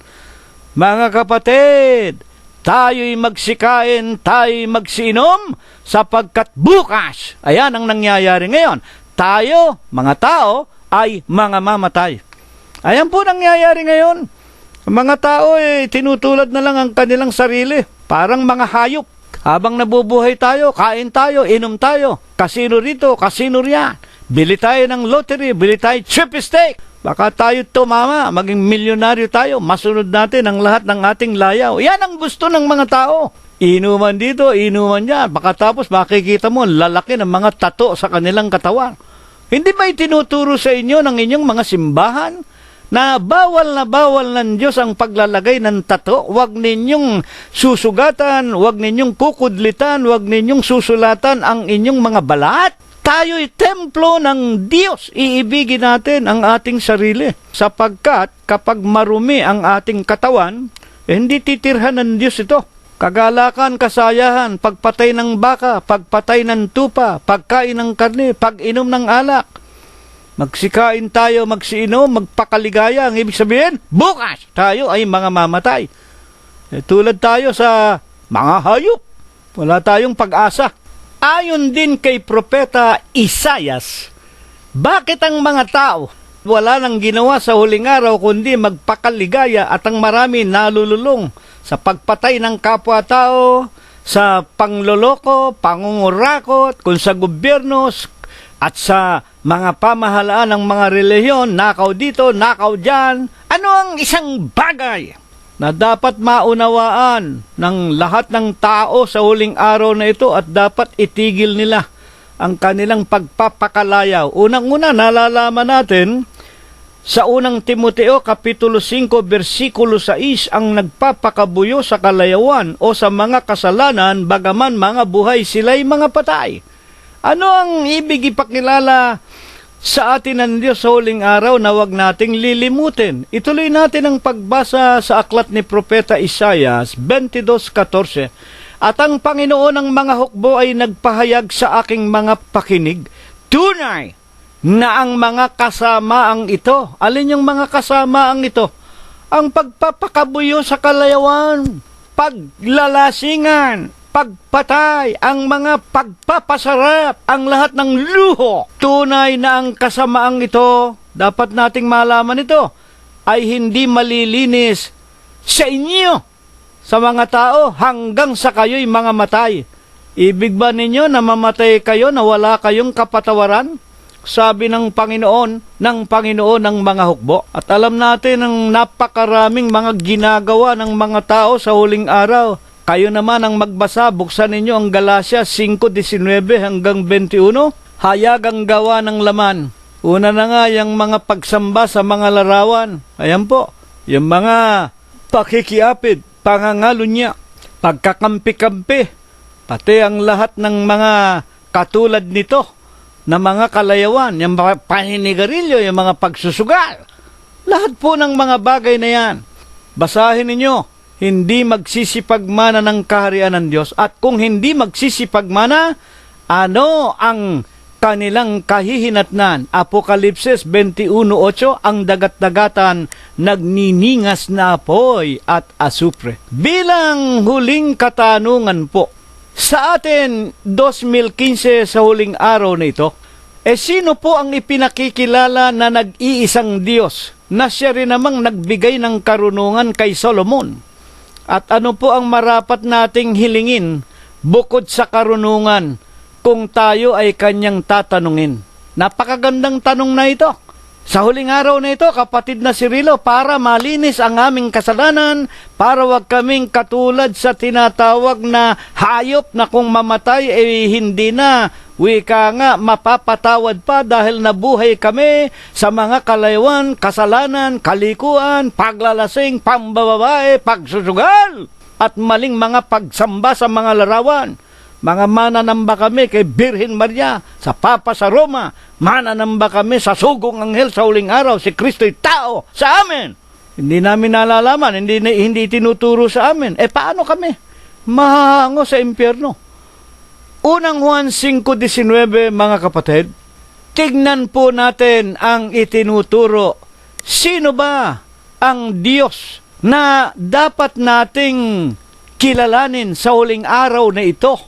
Mga kapatid, tayo'y magsikain, tayo'y magsiinom, sapagkat bukas, ayan ang nangyayari ngayon, tayo, mga tao, ay mga mamatay. Ayan po nangyayari ngayon. Ang mga tao tinutulad na lang ang kanilang sarili. Parang mga hayop. Habang nabubuhay tayo, kain tayo, inom tayo. Kasino rito, kasino riyan. Bili tayo ng lottery, bili tayo chip steak. Baka tayo tumama, maging milyonaryo tayo. Masunod natin ang lahat ng ating layaw. Yan ang gusto ng mga tao. Inuman dito, inuman dyan. Baka tapos makikita mo, lalaki ng mga tato sa kanilang katawan. Hindi ba itinuturo sa inyo ng inyong mga simbahan na bawal ng Diyos ang paglalagay ng tato? Huwag ninyong susugatan, huwag ninyong kukudlitan, huwag ninyong susulatan ang inyong mga balat. Tayo'y templo ng Diyos. Iibigin natin ang ating sarili. Sapagkat kapag marumi ang ating katawan, hindi titirhan ng Diyos ito. Kagalakan, kasayahan, pagpatay ng baka, pagpatay ng tupa, pagkain ng karne, pag-inom ng alak. Magsikain tayo, magsiinom, magpakaligaya. Ang ibig sabihin, bukas tayo ay mga mamatay. Tulad tayo sa mga hayop. Wala tayong pag-asa. Ayon din kay Propeta Isaias, bakit ang mga tao wala nang ginawa sa huling araw kundi magpakaligaya at ang marami nalululong sa pagpatay ng kapwa-tao, sa pangloloko, pangungurakot, kung sa gobyerno at sa mga pamahalaan ng mga relihiyon, nakaw dito, nakaw dyan. Ano ang isang bagay na dapat maunawaan ng lahat ng tao sa huling araw na ito at dapat itigil nila ang kanilang pagpapakalayaw? Unang-una, nalalaman natin sa unang Timoteo, Kapitulo 5, versikulo 6, ang nagpapakabuyo sa kalayawan o sa mga kasalanan, bagaman mga buhay sila'y mga patay. Ano ang ibig ipakilala sa atin ng Diyos sa huling araw na wag nating lilimutin? Ituloy natin ang pagbasa sa aklat ni Propeta Isaias 22:14. At ang Panginoon ng mga hukbo ay nagpahayag sa aking mga pakinig, tunay na ang mga kasamaang ito. Alin yung mga kasamaang ito? Ang pagpapakabuyo sa kalayawan, paglalasingan, pagpatay, ang mga pagpapasarap, ang lahat ng luho. Tunay na ang kasamaang ito, dapat nating malaman ito, ay hindi malilinis sa inyo, sa mga tao, hanggang sa kayo'y mga matay. Ibig ba ninyo na mamatay kayo na wala kayong kapatawaran? Sabi ng Panginoon ng mga hukbo. At alam natin ang napakaraming mga ginagawa ng mga tao sa huling araw. Kayo naman ang magbasa, buksan ninyo ang Galacia 5:19 hanggang 21. Hayag ang gawa ng laman. Una na nga yung mga pagsamba sa mga larawan. Ayan po, yung mga pakikiapid, pangangalunya, pagkakampi-kampi, pati ang lahat ng mga katulad nito na mga kalayawan, yung mga paninigarilyo, yung mga pagsusugal. Lahat po ng mga bagay na yan. Basahin ninyo, hindi magsisipagmana ng kaharian ng Diyos. At kung hindi magsisipagmana, ano ang kanilang kahihinatnan? Apokalipsis 21:8, ang dagat-dagatan nagniningas na apoy at asupre. Bilang huling katanungan po, sa atin 2015 sa huling araw na ito, sino po ang ipinakikilala na nag-iisang Diyos na siya rin namang nagbigay ng karunungan kay Solomon? At ano po ang marapat nating hilingin bukod sa karunungan kung tayo ay kanyang tatanungin? Napakagandang tanong na ito. Sa huling araw na ito, kapatid na Cirilo, para malinis ang aming kasalanan, para wag kaming katulad sa tinatawag na hayop na kung mamatay hindi na, wika nga, mapapatawad pa dahil nabuhay kami sa mga kalaywan, kasalanan, kalikuan, paglalasing, pambababae, pagsusugal, at maling mga pagsamba sa mga larawan. Mga mananamba kami kay Birhen Maria, sa Papa sa Roma, mananamba kami sa sugong anghel sa huling araw, si Kristo'y tao sa amin. Hindi namin nalalaman, hindi tinuturo sa amin. Paano kami? Mahahango sa impyerno. Unang Juan 5:19, mga kapatid, tignan po natin ang itinuturo. Sino ba ang Diyos na dapat nating kilalanin sa huling araw na ito?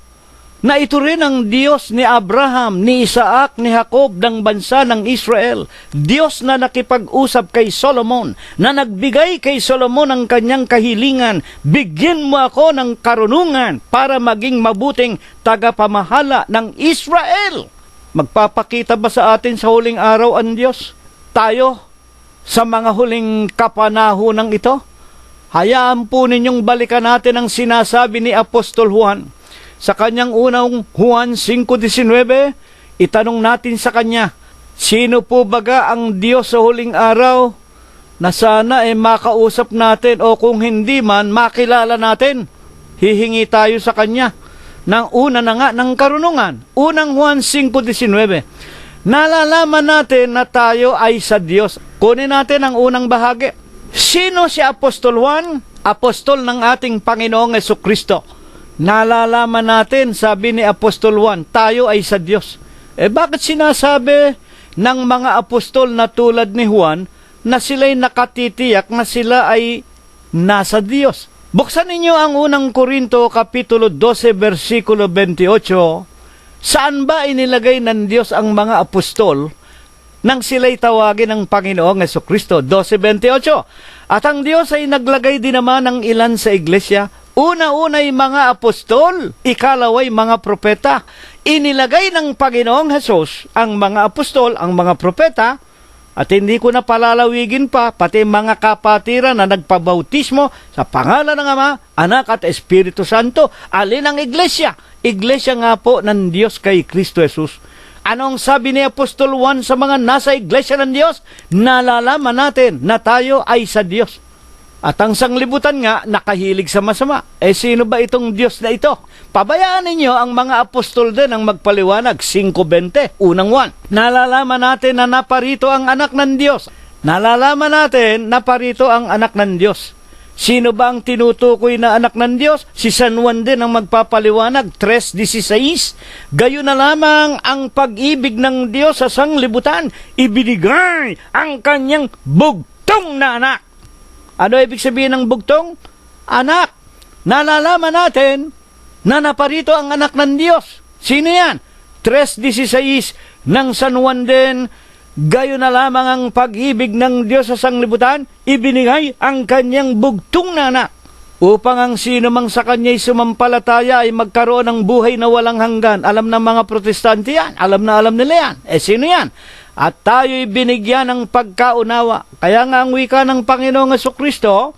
Na ito rin ang Diyos ni Abraham, ni Isaac, ni Jacob, ng bansa ng Israel. Diyos na nakipag-usap kay Solomon, na nagbigay kay Solomon ng kanyang kahilingan. Bigyan mo ako ng karunungan para maging mabuting tagapamahala ng Israel. Magpapakita ba sa atin sa huling araw ang Diyos? Tayo, sa mga huling kapanahunan ito? Hayaan po ninyong balikan natin ang sinasabi ni Apostol Juan. Sa kanyang unang Juan 5:19, itanong natin sa kanya, sino po baga ang Diyos sa huling araw na sana makausap natin o kung hindi man makilala natin? Hihingi tayo sa kanya ng una na nga ng karunungan. Unang Juan 5:19. Nalalaman natin na tayo ay sa Diyos. Kunin natin ang unang bahagi. Sino si Apostol Juan? Apostol ng ating Panginoong Jesucristo. Nalalaman natin, sabi ni Apostol Juan, tayo ay sa Diyos. Bakit sinasabi ng mga apostol na tulad ni Juan na sila'y nakatitiyak na sila ay nasa Diyos? Buksan ninyo ang unang Korinto, Kapitulo 12, versikulo 28. Saan ba inilagay ng Diyos ang mga apostol nang sila'y tawagin ng Panginoong Jesucristo? 12:28. At ang Diyos ay naglagay din naman ng ilan sa iglesia. Una-unay mga apostol, ikalaway mga propeta. Inilagay ng Panginoong Hesus ang mga apostol, ang mga propeta, at hindi ko na palalawigin pa, pati mga kapatiran na nagpabautismo sa pangalan ng Ama, Anak at Espiritu Santo. Alin ang iglesia? Iglesia nga po ng Diyos kay Kristo Jesus. Anong sabi ni Apostol Juan sa mga nasa iglesia ng Diyos? Nalalaman natin na tayo ay sa Diyos. At ang sanglibutan nga, nakahilig sa masama. Sino ba itong Diyos na ito? Pabayaan ninyo ang mga apostol din ang magpaliwanag. 5:20, unang Juan. Nalalaman natin na naparito ang anak ng Diyos. Nalalaman natin na parito ang anak ng Diyos. Sino ba ang tinutukoy na anak ng Diyos? Si San Juan din ang magpapaliwanag. 3:16. Gayon na lamang ang pag-ibig ng Diyos sa sanglibutan. Ibinigay ang kanyang bugtong na anak. Ano ibig sabihin ng bugtong? Anak. Nalalaman natin na naparito ang anak ng Diyos. Sino yan? 3:16 ng San Juan din. Gayon na lamang ang pag-ibig ng Diyos sa sanglibutan, ibinigay ang kanyang bugtong na anak, upang ang sino mang sa kanya'y sumampalataya ay magkaroon ng buhay na walang hanggan. Alam ng mga protestante yan. Alam nila yan. Sino yan? At tayo'y binigyan ng pagkaunawa. Kaya nga ang wika ng Panginoong Jesucristo,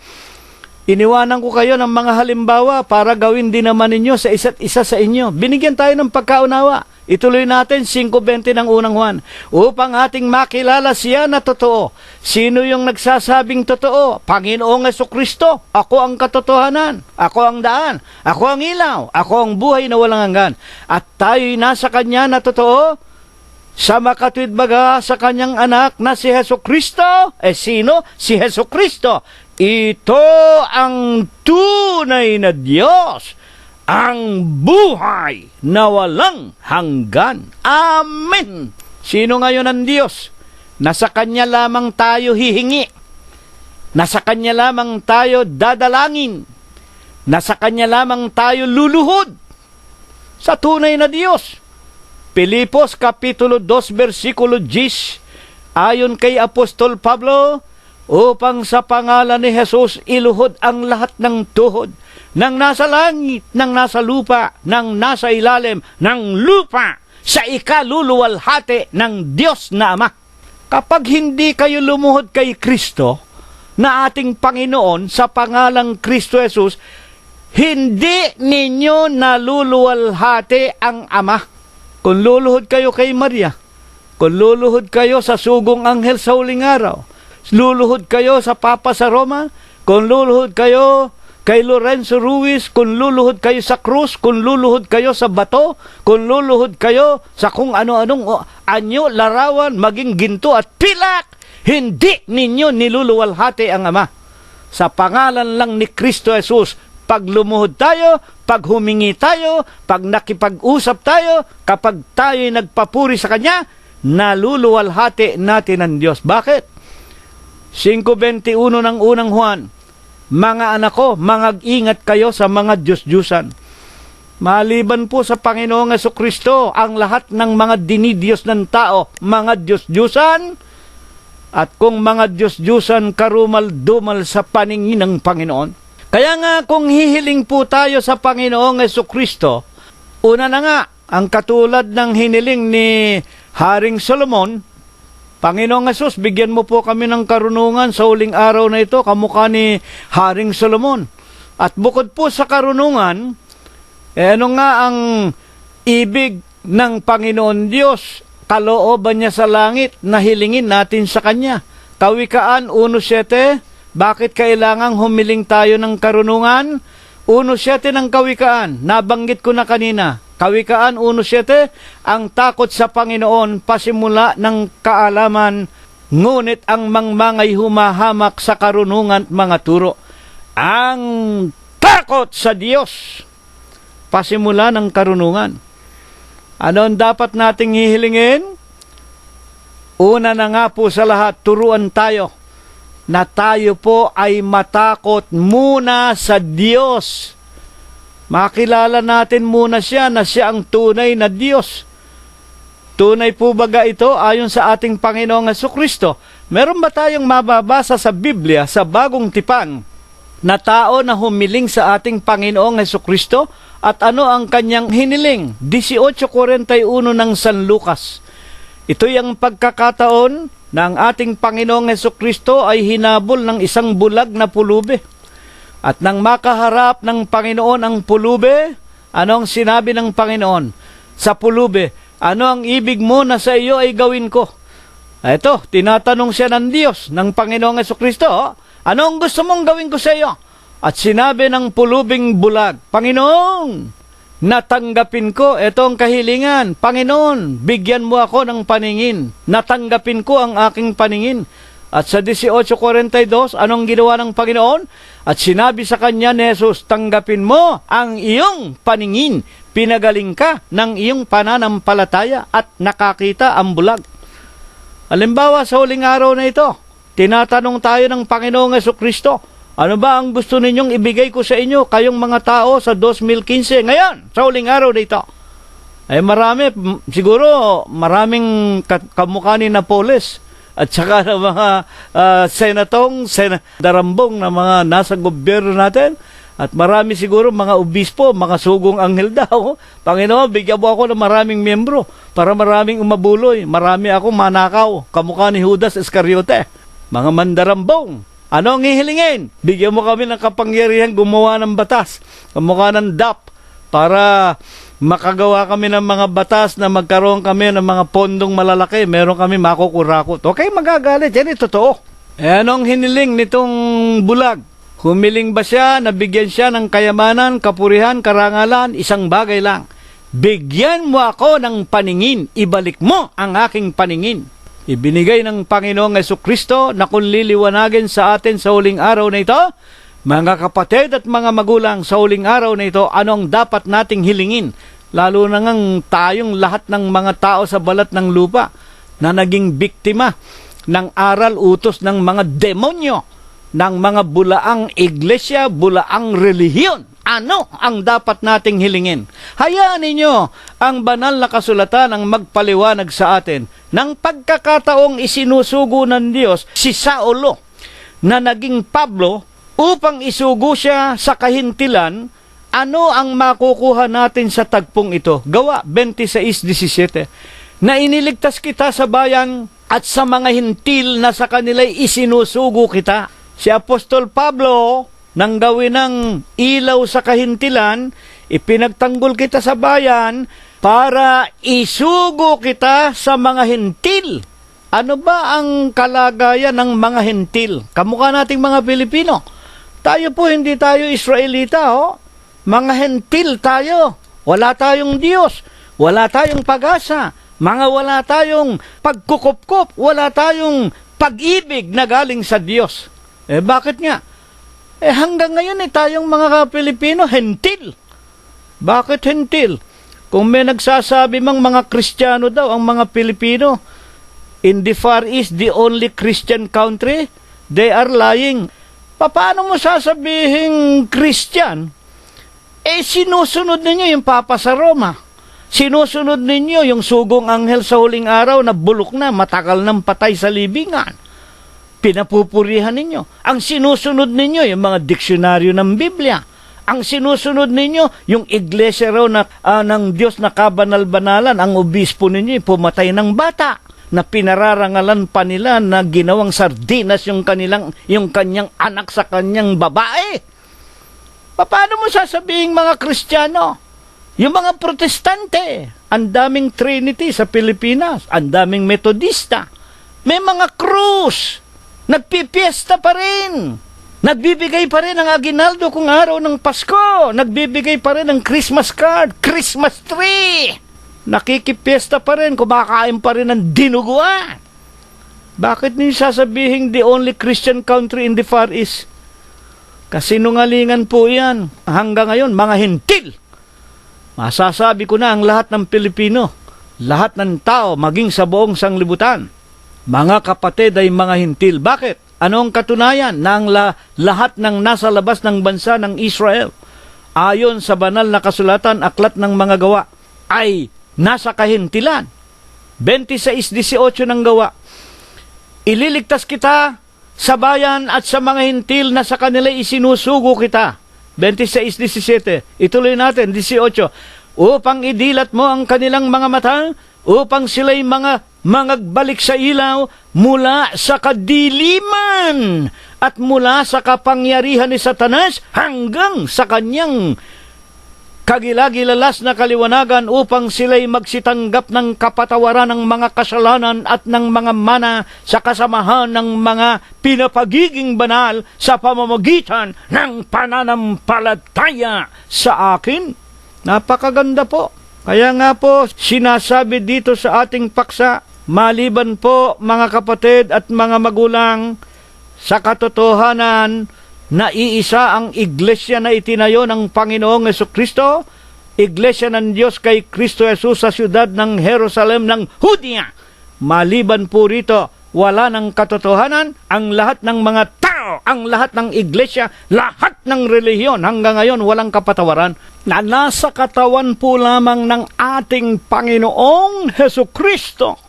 iniwanan ko kayo ng mga halimbawa para gawin din naman ninyo sa isa't isa sa inyo. Binigyan tayo ng pagkaunawa. Ituloy natin 5:20 ng unang Juan, upang ating makilala siya na totoo. Sino yung nagsasabing totoo? Panginoong Jesucristo. Ako ang katotohanan. Ako ang daan. Ako ang ilaw. Ako ang buhay na walang hanggan. At tayo'y nasa Kanya na totoo, sa makatwid baga sa Kanyang anak na si Jesucristo. Sino? Si Jesucristo. Ito ang tunay na Diyos, ang buhay na walang hanggan. Amen. Sino ngayon ang Diyos? Nasa Kanya lamang tayo hihingi. Nasa Kanya lamang tayo dadalangin. Nasa Kanya lamang tayo luluhod. Sa tunay na Diyos. Pilipos Kapitulo 2, versikulo 10, ayon kay Apostol Pablo, upang sa pangalan ni Jesus iluhod ang lahat ng tuhod, ng nasa langit, ng nasa lupa, ng nasa ilalim ng lupa, sa ikaluluwalhati ng Diyos na Ama. Kapag hindi kayo lumuhod kay Kristo, na ating Panginoon, sa pangalang Kristo Jesus, hindi ninyo naluluwalhati ang Ama. Kung luluhod kayo kay Maria, kung luluhod kayo sa sugong anghel sa huling araw, luluhod kayo sa Papa sa Roma, kung luluhod kayo kay Lorenzo Ruiz, kung luluhod kayo sa krus, kung luluhod kayo sa bato, kung luluhod kayo sa kung ano-anong anyo, larawan, maging ginto at pilak, hindi ninyo niluluwalhati ang Ama. Sa pangalan lang ni Kristo Jesus, pag lumuhod tayo, pag humingi tayo, pag nakipag-usap tayo, kapag tayo'y nagpapuri sa Kanya, naluluwalhati natin ang Diyos. Bakit? 5:21 ng unang Juan, mga anak ko, mangag-ingat kayo sa mga Diyos-Diyusan. Maliban po sa Panginoong Jesucristo, ang lahat ng mga dinidiyos ng tao, mga Diyos-Diyusan, at kung mga Diyos-Diyusan karumal-dumal sa paningin ng Panginoon. Kaya nga kung hihiling po tayo sa Panginoong Jesucristo, una na nga, ang katulad ng hiniling ni Haring Solomon, Panginoong Jesus, bigyan mo po kami ng karunungan sa huling araw na ito, kamukha ni Haring Solomon. At bukod po sa karunungan, ano nga ang ibig ng Panginoon Diyos, kalooban niya sa langit na hilingin natin sa Kanya. Kawikaan 1:7, bakit kailangang humiling tayo ng karunungan? 1:7 ng Kawikaan, nabanggit ko na kanina. Kawikaan 1:7, ang takot sa Panginoon pasimula ng kaalaman, ngunit ang mangmangay humahamak sa karunungan at mga turo. Ang takot sa Diyos pasimula ng karunungan. Ano ang dapat nating hihilingin? Una na nga po sa lahat, turuan tayo na tayo po ay matakot muna sa Diyos. Makilala natin muna siya na siya ang tunay na Diyos. Tunay po baga ito ayon sa ating Panginoong Jesucristo? Meron ba tayong mababasa sa Biblia, sa Bagong Tipan, na tao na humiling sa ating Panginoong Jesucristo? At ano ang kanyang hiniling? 18:41 ng San Lucas. Ito'y ang pagkakataon na ang ating Panginoong Jesucristo ay hinabol ng isang bulag na pulubi. At nang makaharap ng Panginoon ang pulubi, ano ang sinabi ng Panginoon sa pulubi? Ano ang ibig mo na sa iyo ay gawin ko? Ito, tinatanong siya ng Diyos, ng Panginoong Jesucristo, ano ang gusto mong gawin ko sa iyo? At sinabi ng pulubing bulag, Panginoon, natanggapin ko itong kahilingan. Panginoon, bigyan mo ako ng paningin. Natanggapin ko ang aking paningin. At sa 18:42, anong ginawa ng Panginoon? At sinabi sa kanya ni Jesus, tanggapin mo ang iyong paningin. Pinagaling ka ng iyong pananampalataya at nakakita ang bulag. Halimbawa, sa huling araw na ito, tinatanong tayo ng Panginoong Jesucristo, ano ba ang gusto ninyong ibigay ko sa inyo, kayong mga tao sa 2015? Ngayon, sa huling araw na ito. Ay marami, siguro maraming kamukha ni Napoles at saka ng mga darambong na mga nasa gobyerno natin. At marami siguro mga obispo, mga sugong anghel daw. Panginoon, bigyan mo ako ng maraming miyembro para maraming umabuloy. Marami akong manakaw, kamukha ni Judas Iscariote. Mga mandarambong. Ano ang hihilingin? Bigyan mo kami ng kapangyarihan gumawa ng batas, kamukha ng DAP, para makagawa kami ng mga batas na magkaroon kami ng mga pondong malalaki. Meron kami makukurakot. Okay, magagalit. Yan totoo. Anong hiniling nitong bulag? Humiling ba siya, nabigyan siya ng kayamanan, kapurihan, karangalan? Isang bagay lang. Bigyan mo ako ng paningin, ibalik mo ang aking paningin. Ibinigay ng Panginoong Jesucristo na kung liliwanagin sa atin sa huling araw na ito, mga kapatid at mga magulang, sa huling araw na ito, anong dapat nating hilingin? Lalo na ngang tayong lahat ng mga tao sa balat ng lupa na naging biktima ng aral utos ng mga demonyo, ng mga bulaang iglesia, bulaang relihiyon. Ano ang dapat nating hilingin? Hayaan ninyo ang banal na kasulatan ang magpaliwanag sa atin ng pagkakataong isinusugo ng Diyos si Saulo na naging Pablo upang isugo siya sa kahintilan. Ano ang makukuha natin sa tagpong ito? Gawa 26:17, na iniligtas kita sa bayan at sa mga hintil na sa kanila'y isinusugo kita. Si Apostol Pablo, nang gawin ng ilaw sa kahintilan, ipinagtanggol kita sa bayan para isugo kita sa mga hintil. Ano ba ang kalagayan ng mga hintil? Kamukha nating mga Pilipino. Tayo po, hindi tayo Israelita, oh. Mga hintil tayo. Wala tayong Diyos. Wala tayong pag-asa. Wala tayong pagkukupkup. Wala tayong pag-ibig na galing sa Diyos. Bakit nga? Hanggang ngayon tayong mga Pilipino, hentil. Bakit hentil? Kung may nagsasabi mang mga Kristiyano daw ang mga Pilipino, in the Far East, the only Christian country, they are lying. Paano mo sasabihin Christian? Sinusunod ninyo yung Papa sa Roma. Sinusunod ninyo yung sugong anghel sa huling araw na bulok na, matagal nang patay sa libingan. Pinapupurihan ninyo. Ang sinusunod ninyo, yung mga diksyonaryo ng Biblia. Ang sinusunod ninyo, yung iglesia raw na, ng Diyos na kabanal-banalan. Ang obispo ninyo, pumatay ng bata na pinararangalan pa nila na ginawang sardinas yung kanyang anak sa kanyang babae. Paano mo sasabihin mga Kristiyano? Yung mga Protestante, ang daming Trinity sa Pilipinas, ang daming Metodista, may mga krus, nagpipiesta pa rin, nagbibigay pa rin ng aginaldo kung araw ng Pasko, nagbibigay pa rin ng Christmas card, Christmas tree, nakikipiesta pa rin, kumakain pa rin ng dinuguan. Bakit niyo sasabihin the only Christian country in the Far East? Kasinungalingan po yan. Hanggang ngayon, mga hintil. Masasabi ko na ang lahat ng Pilipino, lahat ng tao, maging sa buong sanglibutan, mga kapatid ay mga hintil. Bakit? Ano ang katunayan na ang lahat ng nasa labas ng bansa ng Israel, ayon sa banal na kasulatan, aklat ng mga gawa, ay nasa kahintilan? 26:18 ng gawa. Ililigtas kita sa bayan at sa mga hintil na sa kanila isinusugo kita. 26:17. Ituloy natin, 18. Upang idilat mo ang kanilang mga mata, upang sila'y mangagbalik sa ilaw mula sa kadiliman at mula sa kapangyarihan ni Satanas hanggang sa kanyang kagilagilalas na kaliwanagan, upang sila'y magsitanggap ng kapatawaran ng mga kasalanan at ng mga mana sa kasamahan ng mga pinapagiging banal sa pamamagitan ng pananampalataya sa akin. Napakaganda po. Kaya nga po, sinasabi dito sa ating paksa, maliban po mga kapatid at mga magulang, sa katotohanan na iisa ang iglesia na itinayo ng Panginoong Jesucristo, iglesia ng Diyos kay Kristo Jesus sa siyudad ng Jerusalem ng Judea. Maliban po rito, wala ng katotohanan ang lahat ng mga tao, ang lahat ng iglesia, lahat ng relihiyon hanggang ngayon walang kapatawaran, na nasa katawan po lamang ng ating Panginoong Jesucristo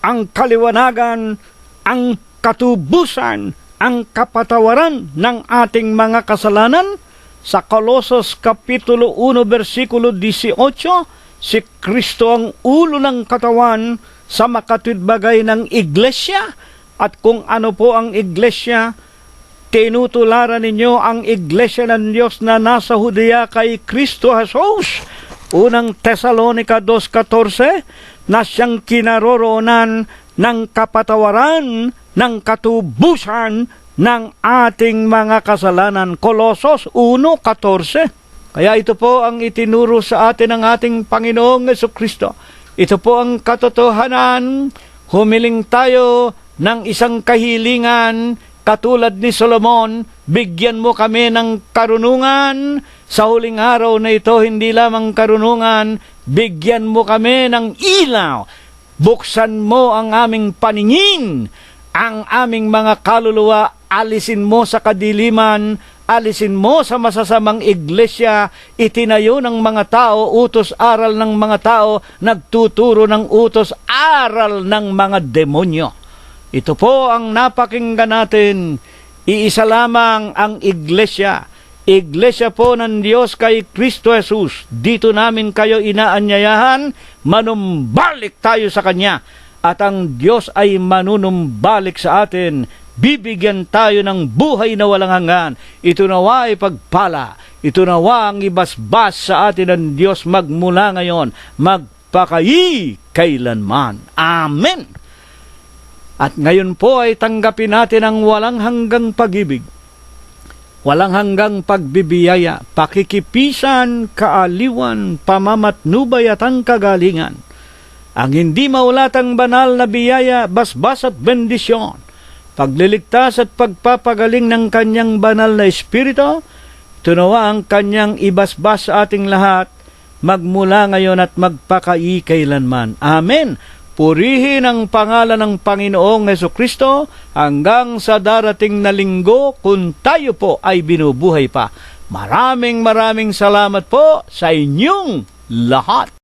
ang kaliwanagan, ang katubusan, ang kapatawaran ng ating mga kasalanan. Sa Colossus Kapitulo 1, versikulo 18, si Kristo ang ulo ng katawan sa makatwidbagay ng iglesia. At kung ano po ang iglesia, tinutularan ninyo ang iglesia ng Diyos na nasa Judea kay Kristo Jesus. Unang Tesalonica 2:14, na siyang kinaroroonan ng kapatawaran, ng katubusan ng ating mga kasalanan. Colossus 1:14. Kaya ito po ang itinuro sa atin ng ating Panginoong Jesucristo. Ito po ang katotohanan. Humiling tayo ng isang kahilingan katulad ni Solomon, bigyan mo kami ng karunungan. Sa huling araw na ito, hindi lamang karunungan, bigyan mo kami ng ilaw. Buksan mo ang aming paningin, ang aming mga kaluluwa, alisin mo sa kadiliman, alisin mo sa masasamang iglesia, itinayo ng mga tao, utos-aral ng mga tao, nagtuturo ng utos-aral ng mga demonyo. Ito po ang napakinggan natin. Iisa lamang ang iglesia. Iglesia po ng Diyos kay Kristo Jesus. Dito namin kayo inaanyayahan, manumbalik tayo sa Kanya. at ang Diyos ay manunumbalik sa atin. Bibigyan tayo ng buhay na walang hanggan. Ito nawa ay pagpala. Ito nawa ang ibasbas sa atin ng Diyos magmula ngayon, magpakai kailanman. Amen! At ngayon po ay tanggapin natin ang walang hanggang pag-ibig, walang hanggang pagbibiyaya, pakikipisan, kaaliwan, pamamatnubay at ang kagalingan. Ang hindi maulatang banal na biyaya, basbas at bendisyon, pagliligtas at pagpapagaling ng kanyang banal na espiritu, tunawa ang kanyang ibasbas sa ating lahat, magmula ngayon at magpakai kailanman. Amen! Purihin ang pangalan ng Panginoong Hesukristo hanggang sa darating na linggo kung tayo po ay binubuhay pa. Maraming salamat po sa inyong lahat.